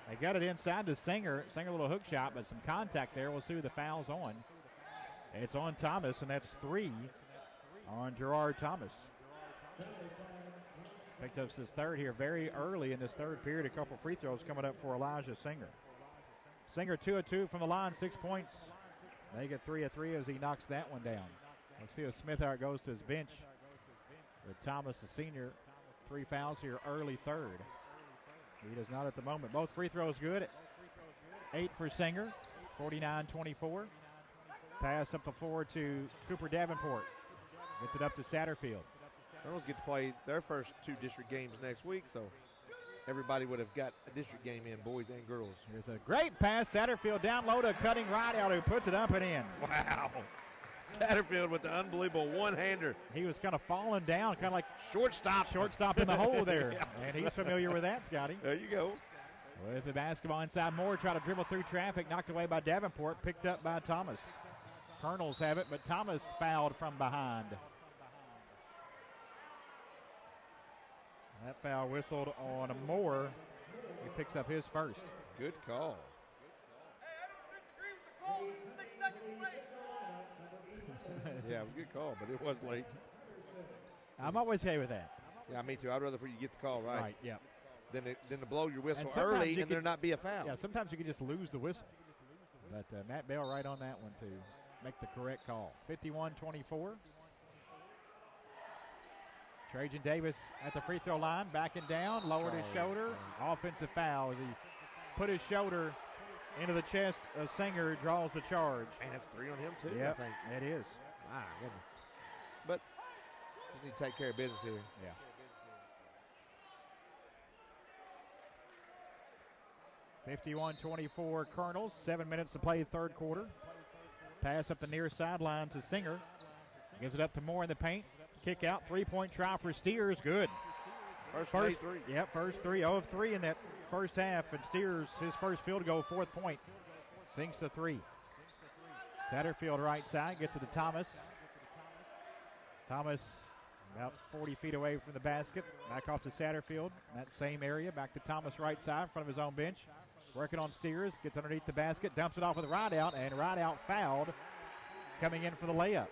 They got it inside to Singer. Singer a little hook shot, but some contact there. We'll see who the foul's on. It's on Thomas, and that's 3 on Gerard Thomas. Picked up his third here very early in this third period. A couple free throws coming up for Elijah Singer. Singer 2 of 2 from the line, 6 points. They get 3 of 3 as he knocks that one down. Let's see if Smithart goes to his bench with Thomas, the senior. 3 fouls here early third. He does not at the moment. Both free throws good. 8 for Singer, 49-24. Pass up the floor to Cooper Davenport. Gets it up to Satterfield. Girls get to play their first 2 district games next week, so everybody would have got a district game in, boys and girls. Here's a great pass. Satterfield down low to cutting right out who puts it up and in. Wow. Satterfield with the unbelievable one-hander. He was kind of falling down, kind of like shortstop in the hole there. And he's familiar with that, Scotty. There you go. With the basketball inside, Moore try to dribble through traffic, knocked away by Davenport, picked up by Thomas. Colonels have it, but Thomas fouled from behind. That foul whistled on Moore. He picks up his first. Good call. Hey, I don't disagree with the call. It's 6 seconds late. Yeah, it was a good call, but it was late. I'm always okay with that. Yeah, me too. I'd rather for you to get the call right. Right, yeah. Than to blow your whistle And early and there not be a foul. Yeah, sometimes you can just lose the whistle. But Matt Bell right on that one to make the correct call. 51-24. Trajan Davis at the free throw line, backing down, lowered his shoulder. Offensive foul as he put his shoulder into the chest of Singer, draws the charge. Man, that's 3 on him too, Yep, I think. it is. My goodness. But just need to take care of business here. Yeah. 51-24 Colonels. 7 minutes to play third quarter. Pass up the near sideline to Singer. Gives it up to Moore in the paint. Kick out. 3-point try for Steers. Good. First three. Yep, first three. 0 of 3 in that first half. And Steers, his first field goal, 4th point. Sinks the 3. Satterfield right side. Gets it to Thomas. Thomas about 40 feet away from the basket. Back off to Satterfield. That same area. Back to Thomas right side in front of his own bench. Working on Steers. Gets underneath the basket. Dumps it off with a Rideout. And Rideout fouled. Coming in for the layup.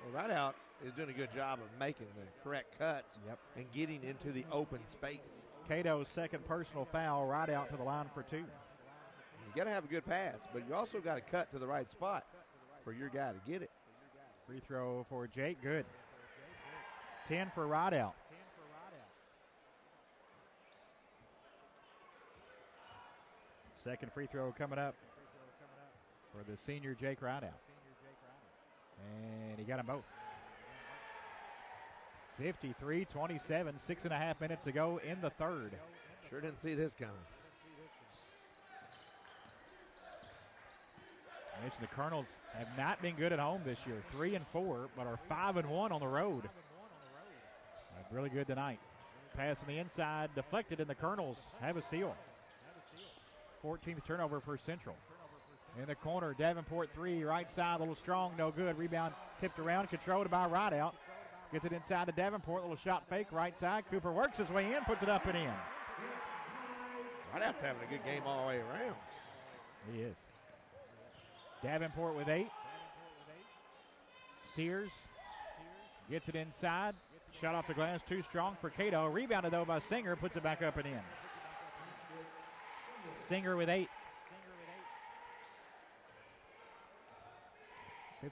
Well, Rideout is doing a good job of making the correct cuts and getting into the open space. Cato's second personal foul. Rideout to the line for 2. You got to have a good pass, but you also got to cut to the right spot for your guy to get it. Free throw for Jake. Good. 10 for Rideout. Second free throw coming up for the senior Jake Rideout. And he got them both. 53-27, 6.5 minutes to go in the third. Sure didn't see this coming. I mentioned the Colonels have not been good at home this year. 3-4, but are 5-1 on the road. Really good tonight. Pass on the inside, deflected, and the Colonels have a steal. 14th turnover for Central. In the corner, Davenport 3, right side, a little strong, no good. Rebound tipped around, controlled by Rideout. Gets it inside to Davenport, little shot fake, right side. Cooper works his way in, puts it up and in. Rideout's having a good game all the way around. He is. Davenport with 8. Steers gets it inside. Shot off the glass, too strong for Cato. Rebounded, though, by Singer. Puts it back up and in. Singer with 8.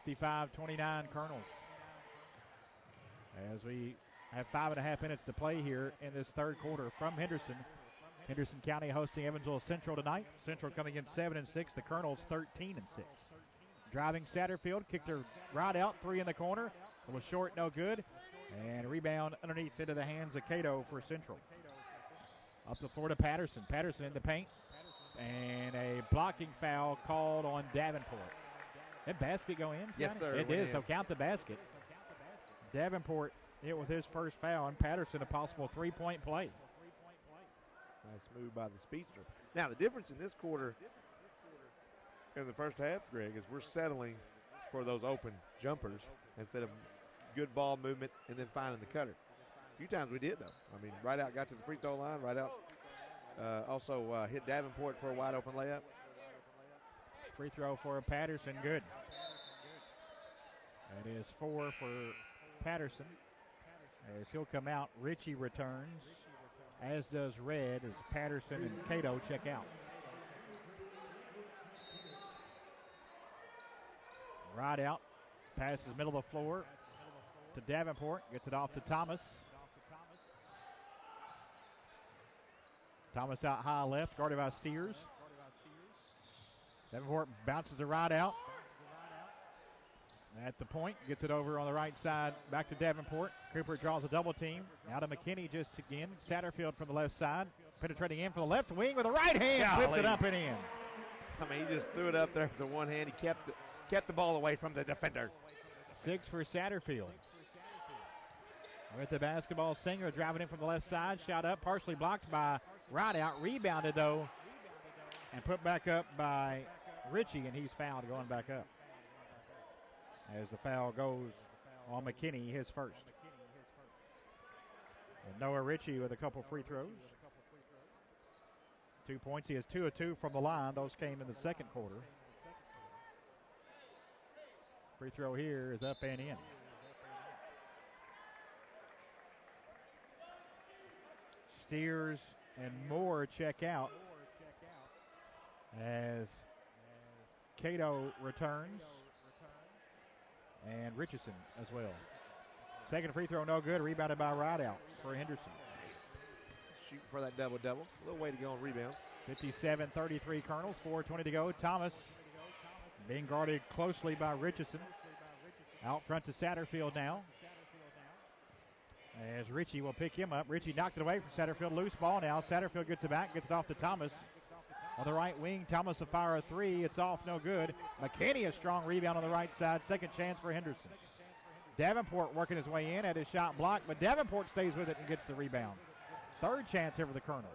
55-29 Colonels. As we have 5.5 minutes to play here in this third quarter from Henderson. Henderson County hosting Evansville Central tonight. Central coming in 7-6. The Colonels 13-6. Driving Satterfield, kicked her right out. 3 in the corner. A little short, no good. And rebound underneath into the hands of Cato for Central. Up the floor to Patterson. Patterson in the paint. And a blocking foul called on Davenport. That basket go in, Scotty? Yes, sir. It did, so count the basket. Davenport hit with his first foul, and Patterson a possible 3-point play. Nice move by the speedster. Now, the difference in this quarter in the first half, Greg, is we're settling for those open jumpers instead of good ball movement and then finding the cutter. A few times we did, though. I mean, Rideout got to the free throw line. Rideout also hit Davenport for a wide open layup. Free throw for Patterson, good. That is 4 for Patterson. As he'll come out, Ritchie returns, as does Red, as Patterson and Cato check out. Rideout passes middle of the floor to Davenport, gets it off to Thomas. Thomas out high left, guarded by Steers. Davenport bounces the Rideout. At the point, gets it over on the right side, back to Davenport. Cooper draws a double team. Now to McKinney just again. Satterfield from the left side. Penetrating in from the left wing with a right hand. Flips it up and in. I mean, he just threw it up there with the one hand. He kept the ball away from the defender. 6 for Satterfield. With the basketball, Singer driving in from the left side. Shot up, partially blocked by Rideout. Rebounded, though, and put back up by Ritchie, and he's fouled going back up. As the foul goes on McKinney, his first. And Noah Ritchie with a couple free throws. 2 points. He has 2 of 2 from the line. Those came in the second quarter. Free throw here is up and in. Steers and Moore check out as Cato returns. And Richardson as well. Second free throw, no good. Rebounded by Rideout for Henderson. Shooting for that double-double. A little way to go on rebounds. 57-33 Colonels, 4:20 to go. Thomas being guarded closely by Richardson. Out front to Satterfield now. As Ritchie will pick him up. Ritchie knocked it away from Satterfield. Loose ball now. Satterfield gets it back, gets it off to Thomas. On the right wing, Thomas will fire a three. It's off, no good. McKinney, a strong rebound on the right side. Second chance for Henderson. Davenport working his way in, had his shot blocked, but Davenport stays with it and gets the rebound. Third chance here for the Colonels.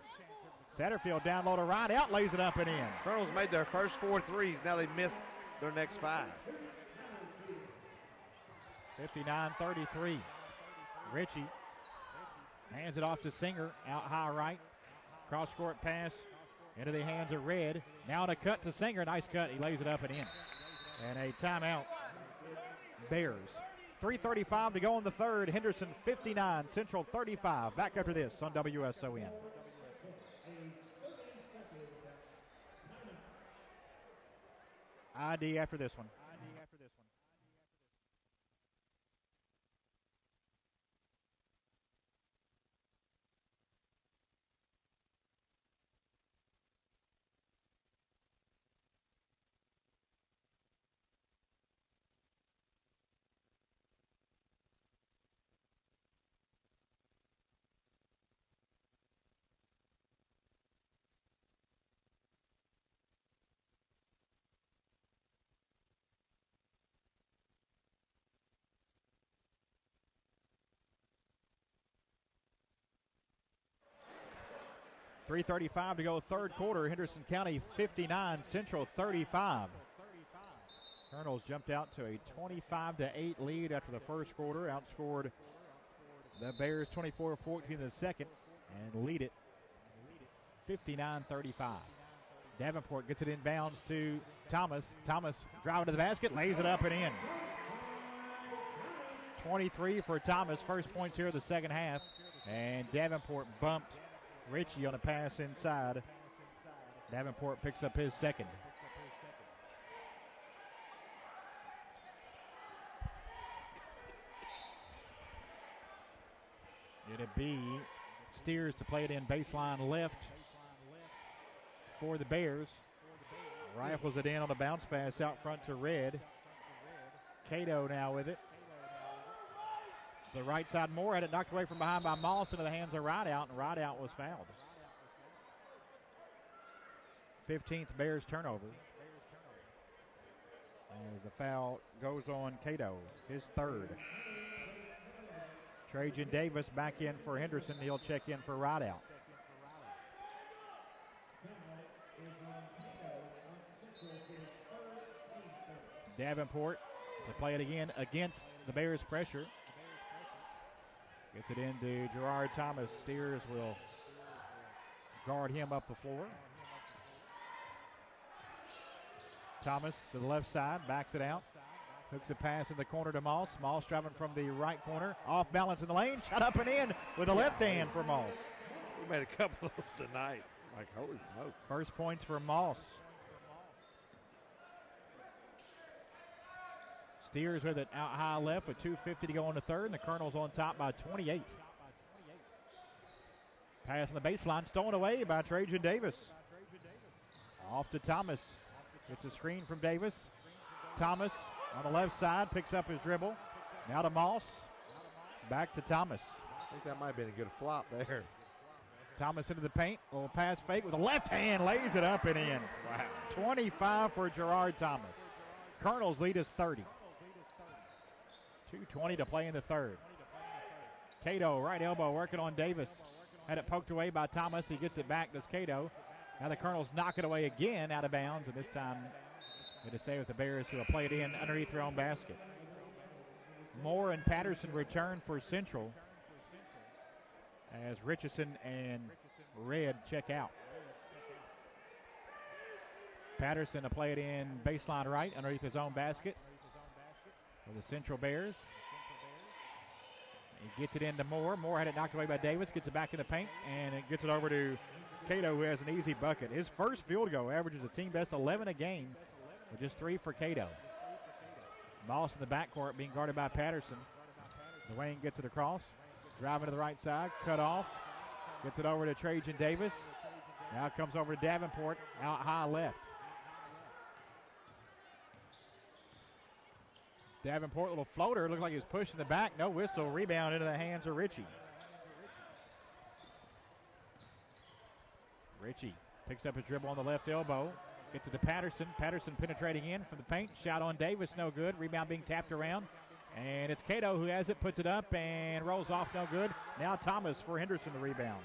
Satterfield down low to right out, lays it up and in. Colonels made their first 4 threes. Now they've missed their next 5. 59-33. Ritchie hands it off to Singer, out high right. Cross-court pass into the hands of Red. Now to cut to Singer. Nice cut. He lays it up and in. And a timeout. Bears. 3:35 to go in the third. Henderson 59, Central 35. Back after this on WSON. ID after this one. 3:35 to go third quarter. Henderson County 59, Central 35. Colonels jumped out to a 25-8 lead after the first quarter. Outscored the Bears 24-14 in the second and lead it 59-35. Davenport gets it inbounds to Thomas. Thomas driving to the basket, lays it up and in. 23 for Thomas. First points here of the second half. And Davenport bumped Ritchie on a pass inside. Davenport picks up his second. It'll be Steers to play it in baseline left for the Bears. Rifles it in on the bounce pass out front to Red. Cato now with it. The right side, Moore had it knocked away from behind by Moss into the hands of Rideout, and Rideout was fouled. 15th Bears turnover. As the foul goes on Cato, his third. Trajan Davis back in for Henderson. He'll check in for Rideout. Davenport to play it again against the Bears' pressure. Gets it into Gerard Thomas. Steers will guard him up the floor. Thomas to the left side, backs it out. Hooks a pass in the corner to Moss. Moss driving from the right corner. Off balance in the lane. Shot up and in with a left hand for Moss. We made a couple of those tonight. Like, holy smoke. First points for Moss. Steers with it out high left with 2:50 to go in the third, and the Colonels on top by 28. Pass on the baseline, stolen away by Trajan Davis. Off to Thomas. Gets a screen from Davis. Thomas on the left side, picks up his dribble. Now to Moss. Back to Thomas. I think that might have been a good flop there. Thomas into the paint. A little pass fake with a left hand, lays it up and in. Wow. 25 for Gerard Thomas. Colonels lead us 30. 2:20 to play in the third. Cato, right elbow, working on Davis. Had it poked away by Thomas. He gets it back, does Cato. Now the Colonels knock it away again out of bounds, and this time going to stay with the Bears, who will play it in underneath their own basket. Moore and Patterson return for Central as Richardson and Red check out. Patterson to play it in baseline right underneath his own basket for the Central Bears. He gets it into Moore. Moore had it knocked away by Davis, gets it back in the paint, and it gets it over to Cato, who has an easy bucket. His first field goal averages a team best 11 a game, with just 3 for Cato. Moss in the backcourt being guarded by Patterson. Dwayne gets it across, driving to the right side, cut off, gets it over to Trajan Davis. Now it comes over to Davenport, out high left. Davenport, little floater. Looked like he was pushing the back. No whistle. Rebound into the hands of Ritchie. Ritchie picks up his dribble on the left elbow. Gets it to Patterson. Patterson penetrating in from the paint. Shot on Davis, no good. Rebound being tapped around. And it's Cato who has it, puts it up, and rolls off, no good. Now Thomas for Henderson to rebound.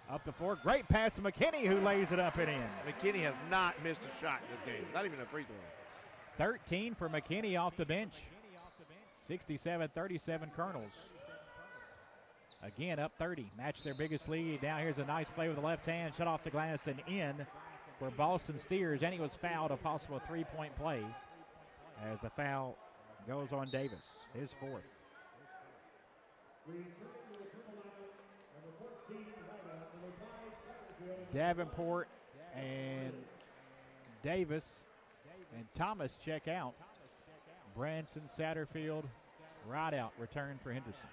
Up the floor. Great pass to McKinney, who lays it up and in. McKinney has not missed a shot in this game. Not even a free throw. 13 for McKinney off the bench. 67-37 Colonels. Again, up 30. Match their biggest lead. Now here's a nice play with the left hand. Shut off the glass and in where Boston steers. And he was fouled, a possible three-point play as the foul goes on Davis, his fourth. Davenport and Davis and Thomas check out. Branson, Satterfield, right out, return for Henderson.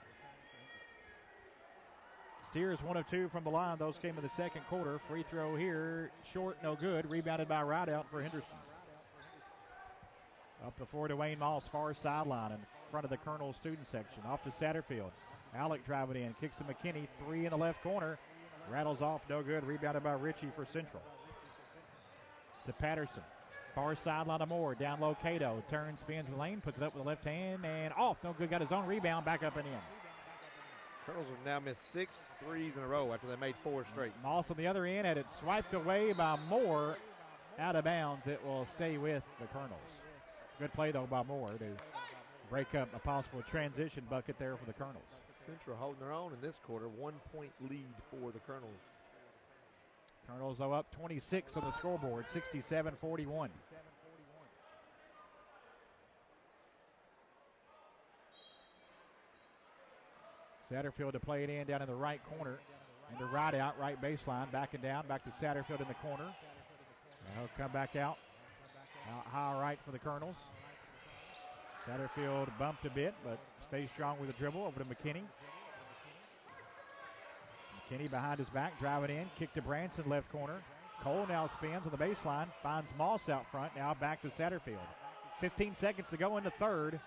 Steers 1 of 2 from the line. Those came in the second quarter. Free throw here, short, no good. Rebounded by Rideout for Henderson. Up the floor to Wayne Moss, far sideline in front of the Colonel student section. Off to Satterfield. Alec driving in, kicks to McKinney. 3 in the left corner. Rattles off, no good. Rebounded by Ritchie for Central. To Patterson. Far sideline to Moore. Down low, Cato. Turns, spins the lane, puts it up with the left hand, and off. No good. Got his own rebound, back up and in. Colonels have now missed 6 threes in a row after they made 4 straight. Moss on the other end had it swiped away by Moore. Out of bounds. It will stay with the Colonels. Good play, though, by Moore to break up a possible transition bucket there for the Colonels. Central holding their own in this quarter. 1-point lead for the Colonels. Colonels, though, up 26 on the scoreboard, 67-41. Satterfield to play it in down in the right corner. And the right out, right baseline, backing down, back to Satterfield in the corner. And he'll come back out. Out high right for the Colonels. Satterfield bumped a bit, but stays strong with the dribble over to McKinney. McKinney behind his back, driving in, kick to Branson, left corner. Cole now spins on the baseline, finds Moss out front, now back to Satterfield. 15 seconds to go in the third.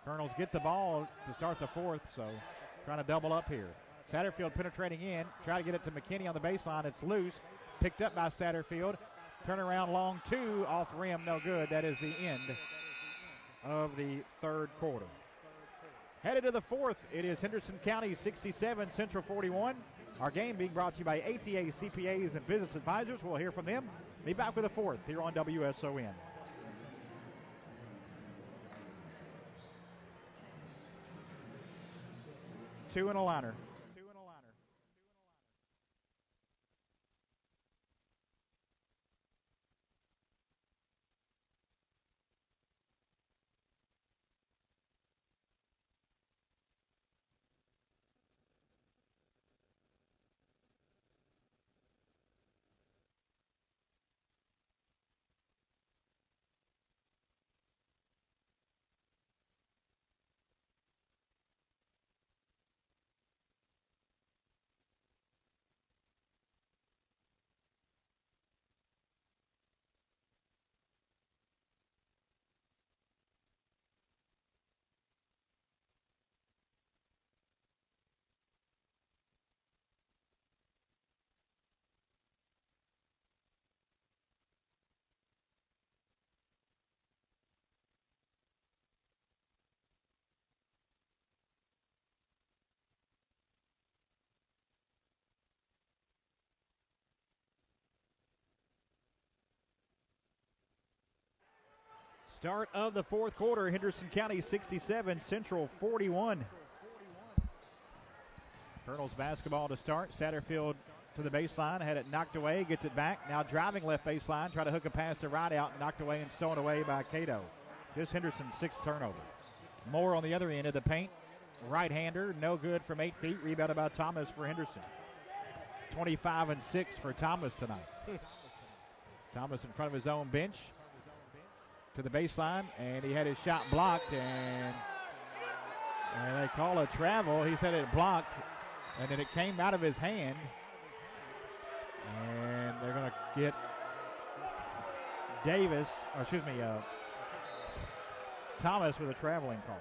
Colonels get the ball to start the fourth, so trying to double up here. Satterfield penetrating in, try to get it to McKinney on the baseline. It's loose, picked up by Satterfield. Turnaround long 2, off rim, no good. That is the end of the third quarter. Headed to the fourth, it is Henderson County 67, Central 41. Our game being brought to you by ATA CPAs and Business Advisors. We'll hear from them. Be back with the fourth here on WSON. Two and a liner. Start of the fourth quarter, Henderson County 67, Central 41. Colonels basketball to start. Satterfield to the baseline, had it knocked away, gets it back. Now driving left baseline, try to hook a pass to Rideout, knocked away and stolen away by Cato. Just Henderson's 6th turnover. Moore on the other end of the paint. Right-hander, no good from 8 feet. Rebounded by Thomas for Henderson. 25 and 6 for Thomas tonight. Thomas in front of his own bench. To the baseline, and he had his shot blocked, and they call a travel. He said it blocked, and then it came out of his hand, and they're going to get Thomas with a traveling call.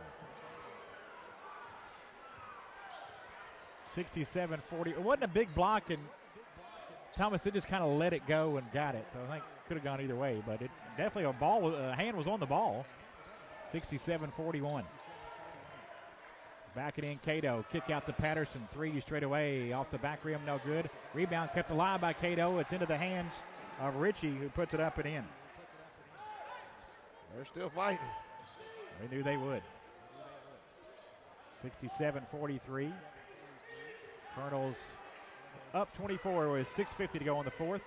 67-40. It wasn't a big block, and Thomas did just kind of let it go and got it. So I think could have gone either way, but it definitely a hand was on the ball. 67-41. Back it in, Cato. Kick out to Patterson. 3 straight away off the back rim, no good. Rebound kept alive by Cato. It's into the hands of Ritchie, who puts it up and in. They're still fighting. They knew they would. 67-43. Colonels up 24 with 6:50 to go in the fourth.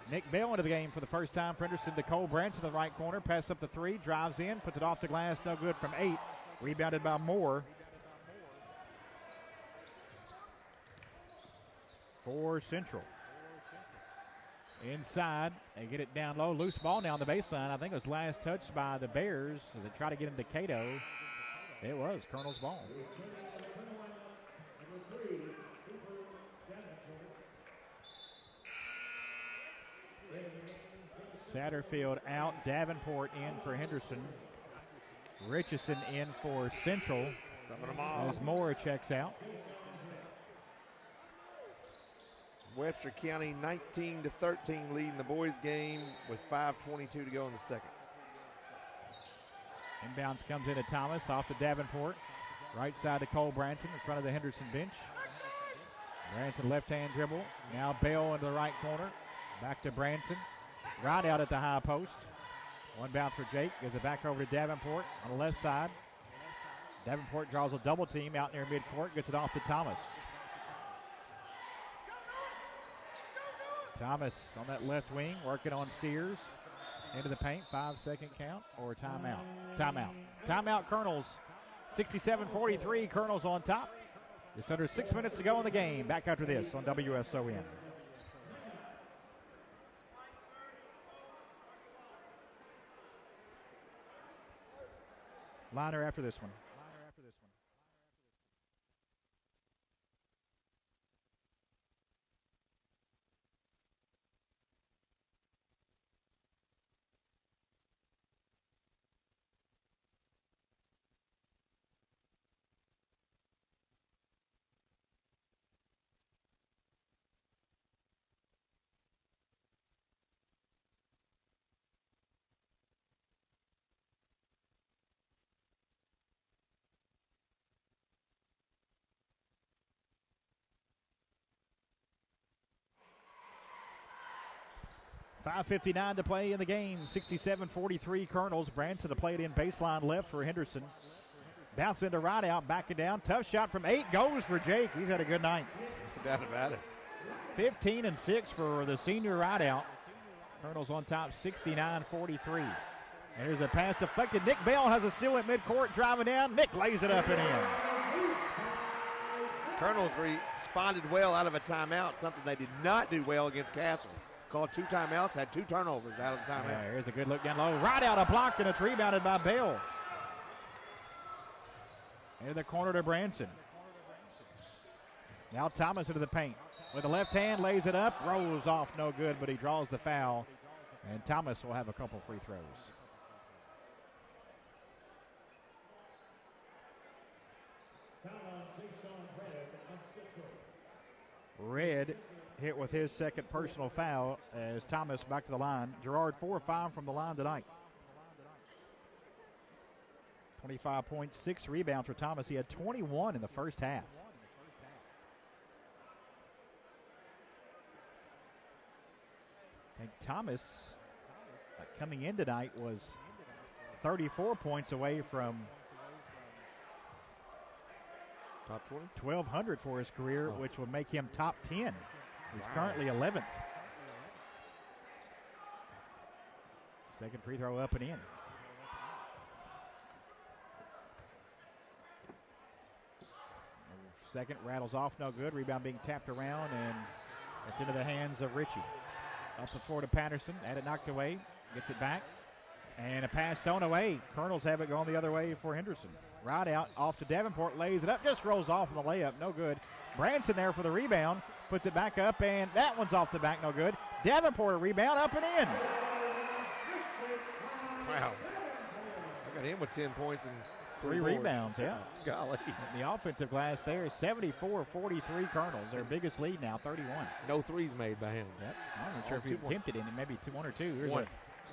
Nick Bell into the game for the first time for Henderson to Cole Branson in the right corner. Pass up the 3, drives in, puts it off the glass, no good from 8. Rebounded by Moore. For Central. Inside, they get it down low. Loose ball now on the baseline. I think it was last touched by the Bears as they try to get into Cato. It was Colonel's ball. Satterfield out. Davenport in for Henderson. Richardson in for Central. As Moore checks out. Webster County 19-13 leading the boys game with 5:22 to go in the second. Inbounds comes into Thomas off to Davenport. Right side to Cole Branson in front of the Henderson bench. Branson left-hand dribble. Now Bell into the right corner. Back to Branson. Right out at the high post. One bounce for Jake. Gives it back over to Davenport on the left side. Davenport draws a double team out near midcourt. Gets it off to Thomas. Thomas on that left wing working on Steers. Into the paint. 5-second count or timeout. Timeout Colonels. 67-43. Colonels on top. Just under 6 minutes to go in the game. Back after this on WSON. Liner after this one. 5:59 to play in the game. 67-43 Colonels. Branson to play it in baseline left for Henderson. Bounce into right out, back it down. Tough shot from 8 goes for Jake. He's had a good night. No doubt about it. 15 and 6 for the senior right out. Colonels on top 69-43. There's a pass deflected. Nick Bell has a steal at midcourt, driving down. Nick lays it up and in. Colonels responded well out of a timeout, something they did not do well against Castle. Called 2 timeouts, had 2 turnovers out of the timeout. Yeah, here's a good look down low. Right out a block, and it's rebounded by Bell. Into the corner to Branson. Now Thomas into the paint. With the left hand, lays it up. Rolls off, no good, but he draws the foul. And Thomas will have a couple free throws. Red hit with his second personal foul as Thomas back to the line. Gerard 4 or 5 from the line tonight. 25 points, 6 rebounds for Thomas. He had 21 in the first half. And Thomas, coming in tonight, was 34 points away from top 20? 1,200 for his career, which would make him top 10. He's currently 11th. Second free throw up and in. Second rattles off, no good. Rebound being tapped around, and it's into the hands of Ritchie. Up the floor to Patterson. Had it knocked away. Gets it back. And a pass thrown away. Colonels have it going the other way for Henderson. Right out, off to Davenport. Lays it up. Just rolls off on the layup. No good. Branson there for the rebound. Puts it back up, and that one's off the back. No good. Davenport a rebound up and in. Wow. Got him with 10 points and 3 boards. rebounds, yeah. Golly. The offensive glass there is 74-43 Colonels. Their biggest lead now, 31. No threes made by him. Yep. I'm not sure if 2 he points. attempted any, maybe 1 or 2. Here's One.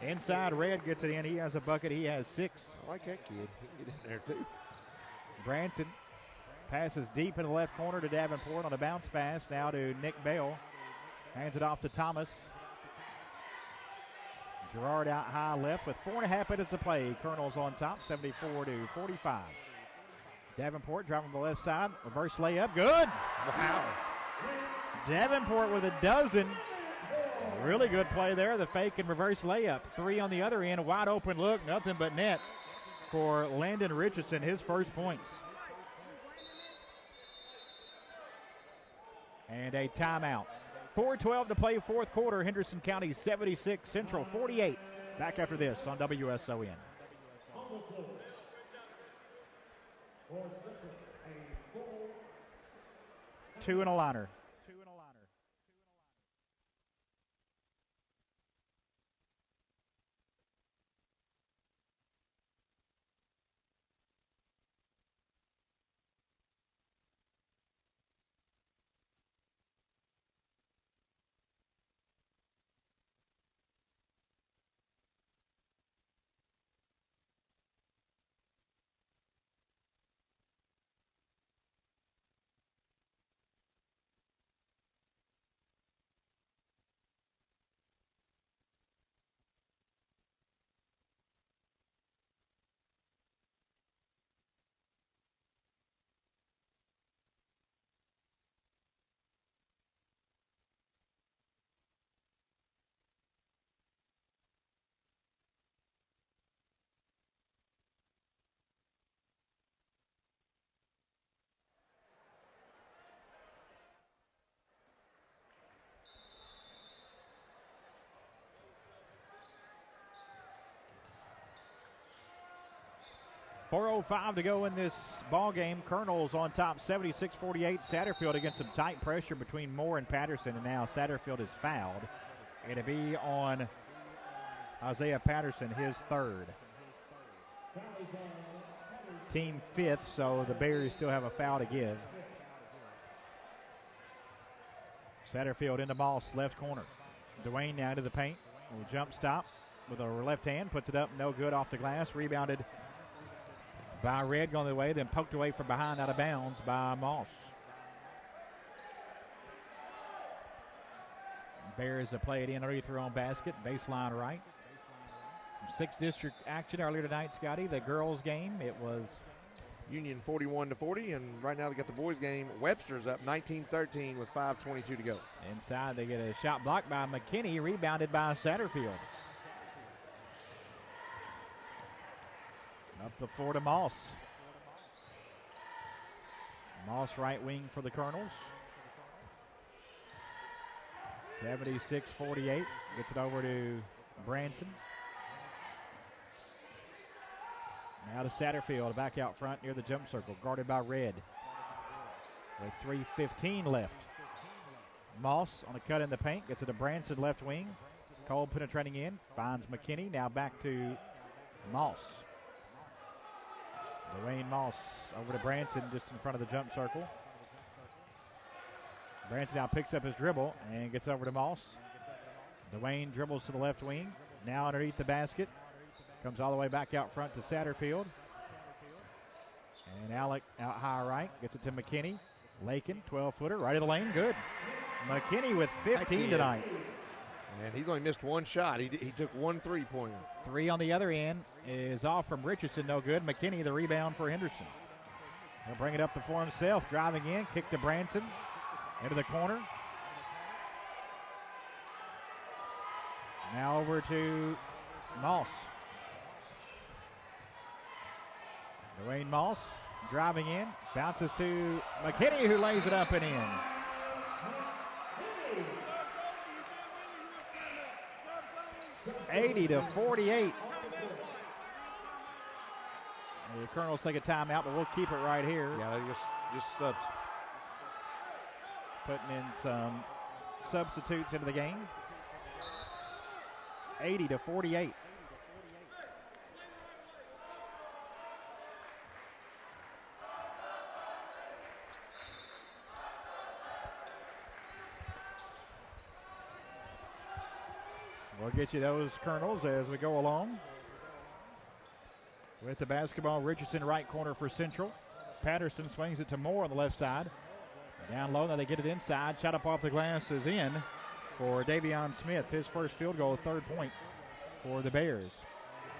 a inside Red gets it in. He has a bucket. He has 6. I like that kid. He can get in there too. Branson passes deep in the left corner to Davenport on a bounce pass. Now to Nick Bell. Hands it off to Thomas. Gerard out high left with 4.5 minutes to play. Colonels on top, 74-45. Davenport driving the left side. Reverse layup. Good. Wow. Davenport with a dozen. Really good play there. The fake and reverse layup. 3 on the other end. Wide open look. Nothing but net for Landon Richardson. His first points. And a timeout. 4:12 to play, fourth quarter. Henderson County 76, Central 48. Back after this on WSON. 2 and a liner. .405 to go in this ball game. Colonels on top, 76-48. Satterfield against some tight pressure between Moore and Patterson, and now Satterfield is fouled. It'll be on Isaiah Patterson, his 3rd. Team 5th, so the Bears still have a foul to give. Satterfield into Moss, left corner. Dwayne now to the paint. A jump stop with a left hand, puts it up, no good off the glass. Rebounded by Red going the way, then poked away from behind out of bounds by Moss. Bears have played in underneath their own basket, baseline right. Some 6th district action earlier tonight, Scotty. The girls' game, it was Union 41-40, and right now they got the boys' game. Webster's up 19-13 with 5:22 to go. inside. They get a shot blocked by McKinney, rebounded by Satterfield. Up the floor to Moss. Moss right wing for the Colonels. 76-48. Gets it over to Branson. Now to Satterfield, back out front near the jump circle, guarded by Red. With 3:15 left. Moss on a cut in the paint, gets it to Branson left wing. Cole penetrating in, finds McKinney, now back to Moss. Dwayne Moss over to Branson just in front of the jump circle. Branson now picks up his dribble and gets over to Moss. Dwayne dribbles to the left wing, now underneath the basket. Comes all the way back out front to Satterfield. And Alec out high right, gets it to McKinney. Lakin, 12-footer, right of the lane, good. McKinney with 15 tonight. And he's only missed one shot. He took one three-pointer. 3 on the other end is off from Richardson, no good. McKinney, the rebound for Henderson. He'll bring it up for himself, driving in, kick to Branson, into the corner. Now over to Moss. Dwayne Moss driving in, bounces to McKinney, who lays it up and in. (80-48). The Colonels take a timeout, but we'll keep it right here. Yeah, just subs. Putting in some substitutes into the game. 80-48. We'll get you those Colonels as we go along. With the basketball, Richardson right corner for Central. Patterson swings it to Moore on the left side. Down low, now they get it inside. Shot up off the glass is in for Davion Smith. His first field goal, 3rd point for the Bears.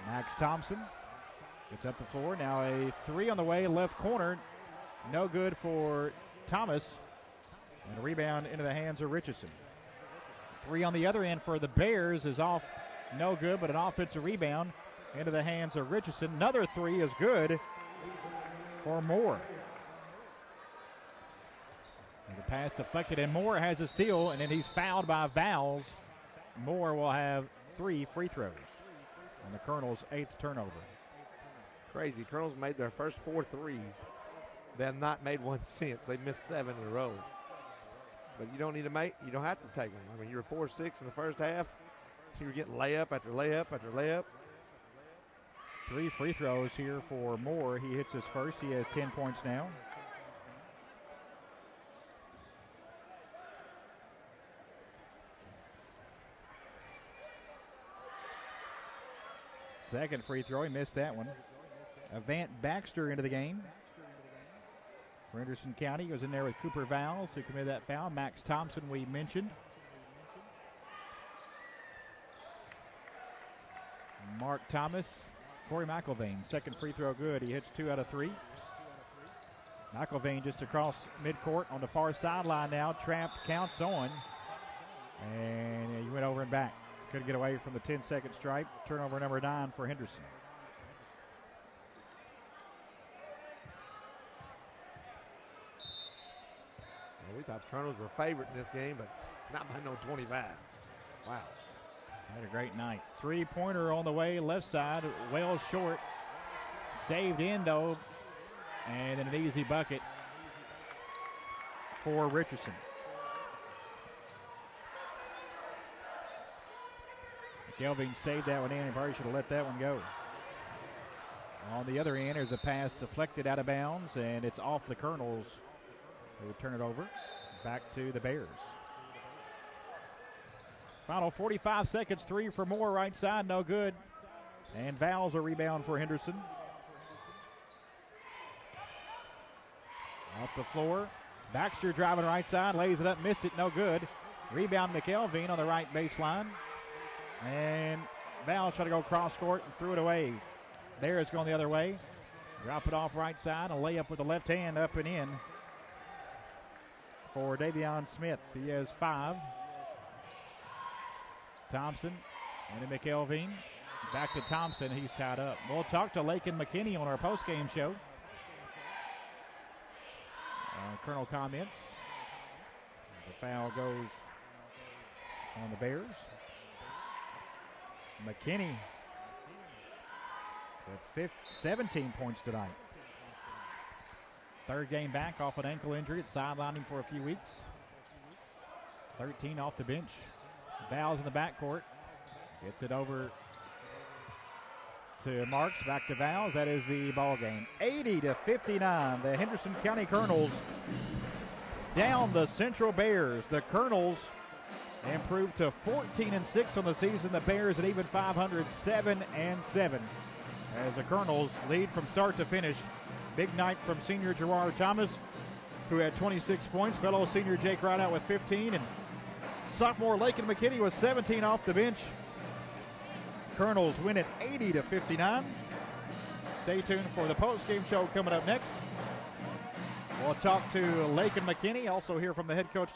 Max Thompson gets up the floor. Now a 3 on the way, left corner. No good for Thomas. And a rebound into the hands of Richardson. 3 on the other end for the Bears is off. No good, but an offensive rebound into the hands of Richardson. Another 3 is good for Moore. And the pass deflected, and Moore has a steal, and then he's fouled by Vowles. Moore will have 3 free throws on the Colonels' 8th turnover. Crazy. Colonels made their first 4 threes. They have not made one since. They missed 7 in a row. But you don't need to you don't have to take them. I mean, you were 4-6 in the first half. You were getting layup after layup after layup. 3 free throws here for Moore. He hits his first. He has 10 points now. Second free throw, he missed that one. Avant Baxter into the game for Henderson County. He was in there with Cooper Vowles, who committed that foul. Max Thompson, we mentioned. Mark Thomas, Corey McElvain, second free throw good. He hits 2 out of 3. McElvain just across midcourt on the far sideline now. Trapped, counts on. And he went over and back. Couldn't get away from the 10-second stripe. Turnover number 9 for Henderson. Well, we thought the Colonels were favorite in this game, but not by no 25. Wow. Had a great night. 3-pointer on the way, left side, well short. Saved in, though, and then an easy bucket for Richardson. Kelvin saved that one in. He probably should have let that one go. On the other end, there's a pass deflected out of bounds, and it's off the Colonels. They would turn it over back to the Bears. Final 45 seconds, 3 for Moore, right side, no good. And Vowles a rebound for Henderson. Off the floor. Baxter driving right side, lays it up, missed it, no good. Rebound McElveen on the right baseline. And Vowles trying to go cross court and threw it away. Bears going the other way. Drop it off right side, a layup with the left hand up and in for Davion Smith. He has 5. Thompson and then McElveen. Back to Thompson. He's tied up. We'll talk to Lakin McKinney on our post-game show. Colonel comments. The foul goes on the Bears. McKinney with 17 points tonight. 3rd game back off an ankle injury. It's sidelined him for a few weeks. 13 off the bench. Vowles in the backcourt. Gets it over to Marks. Back to Vowles. That is the ball game. 80-59. The Henderson County Colonels down the Central Bears. The Colonels improved to 14-6 on the season. The Bears at even 500, 7-7. As the Colonels lead from start to finish. Big night from senior Gerard Thomas, who had 26 points. Fellow senior Jake Rideout with 15. And sophomore Lakin McKinney with 17 off the bench. Colonels win it 80-59. Stay tuned for the post-game show coming up next. We'll talk to Lakin McKinney, also hear from the head coach,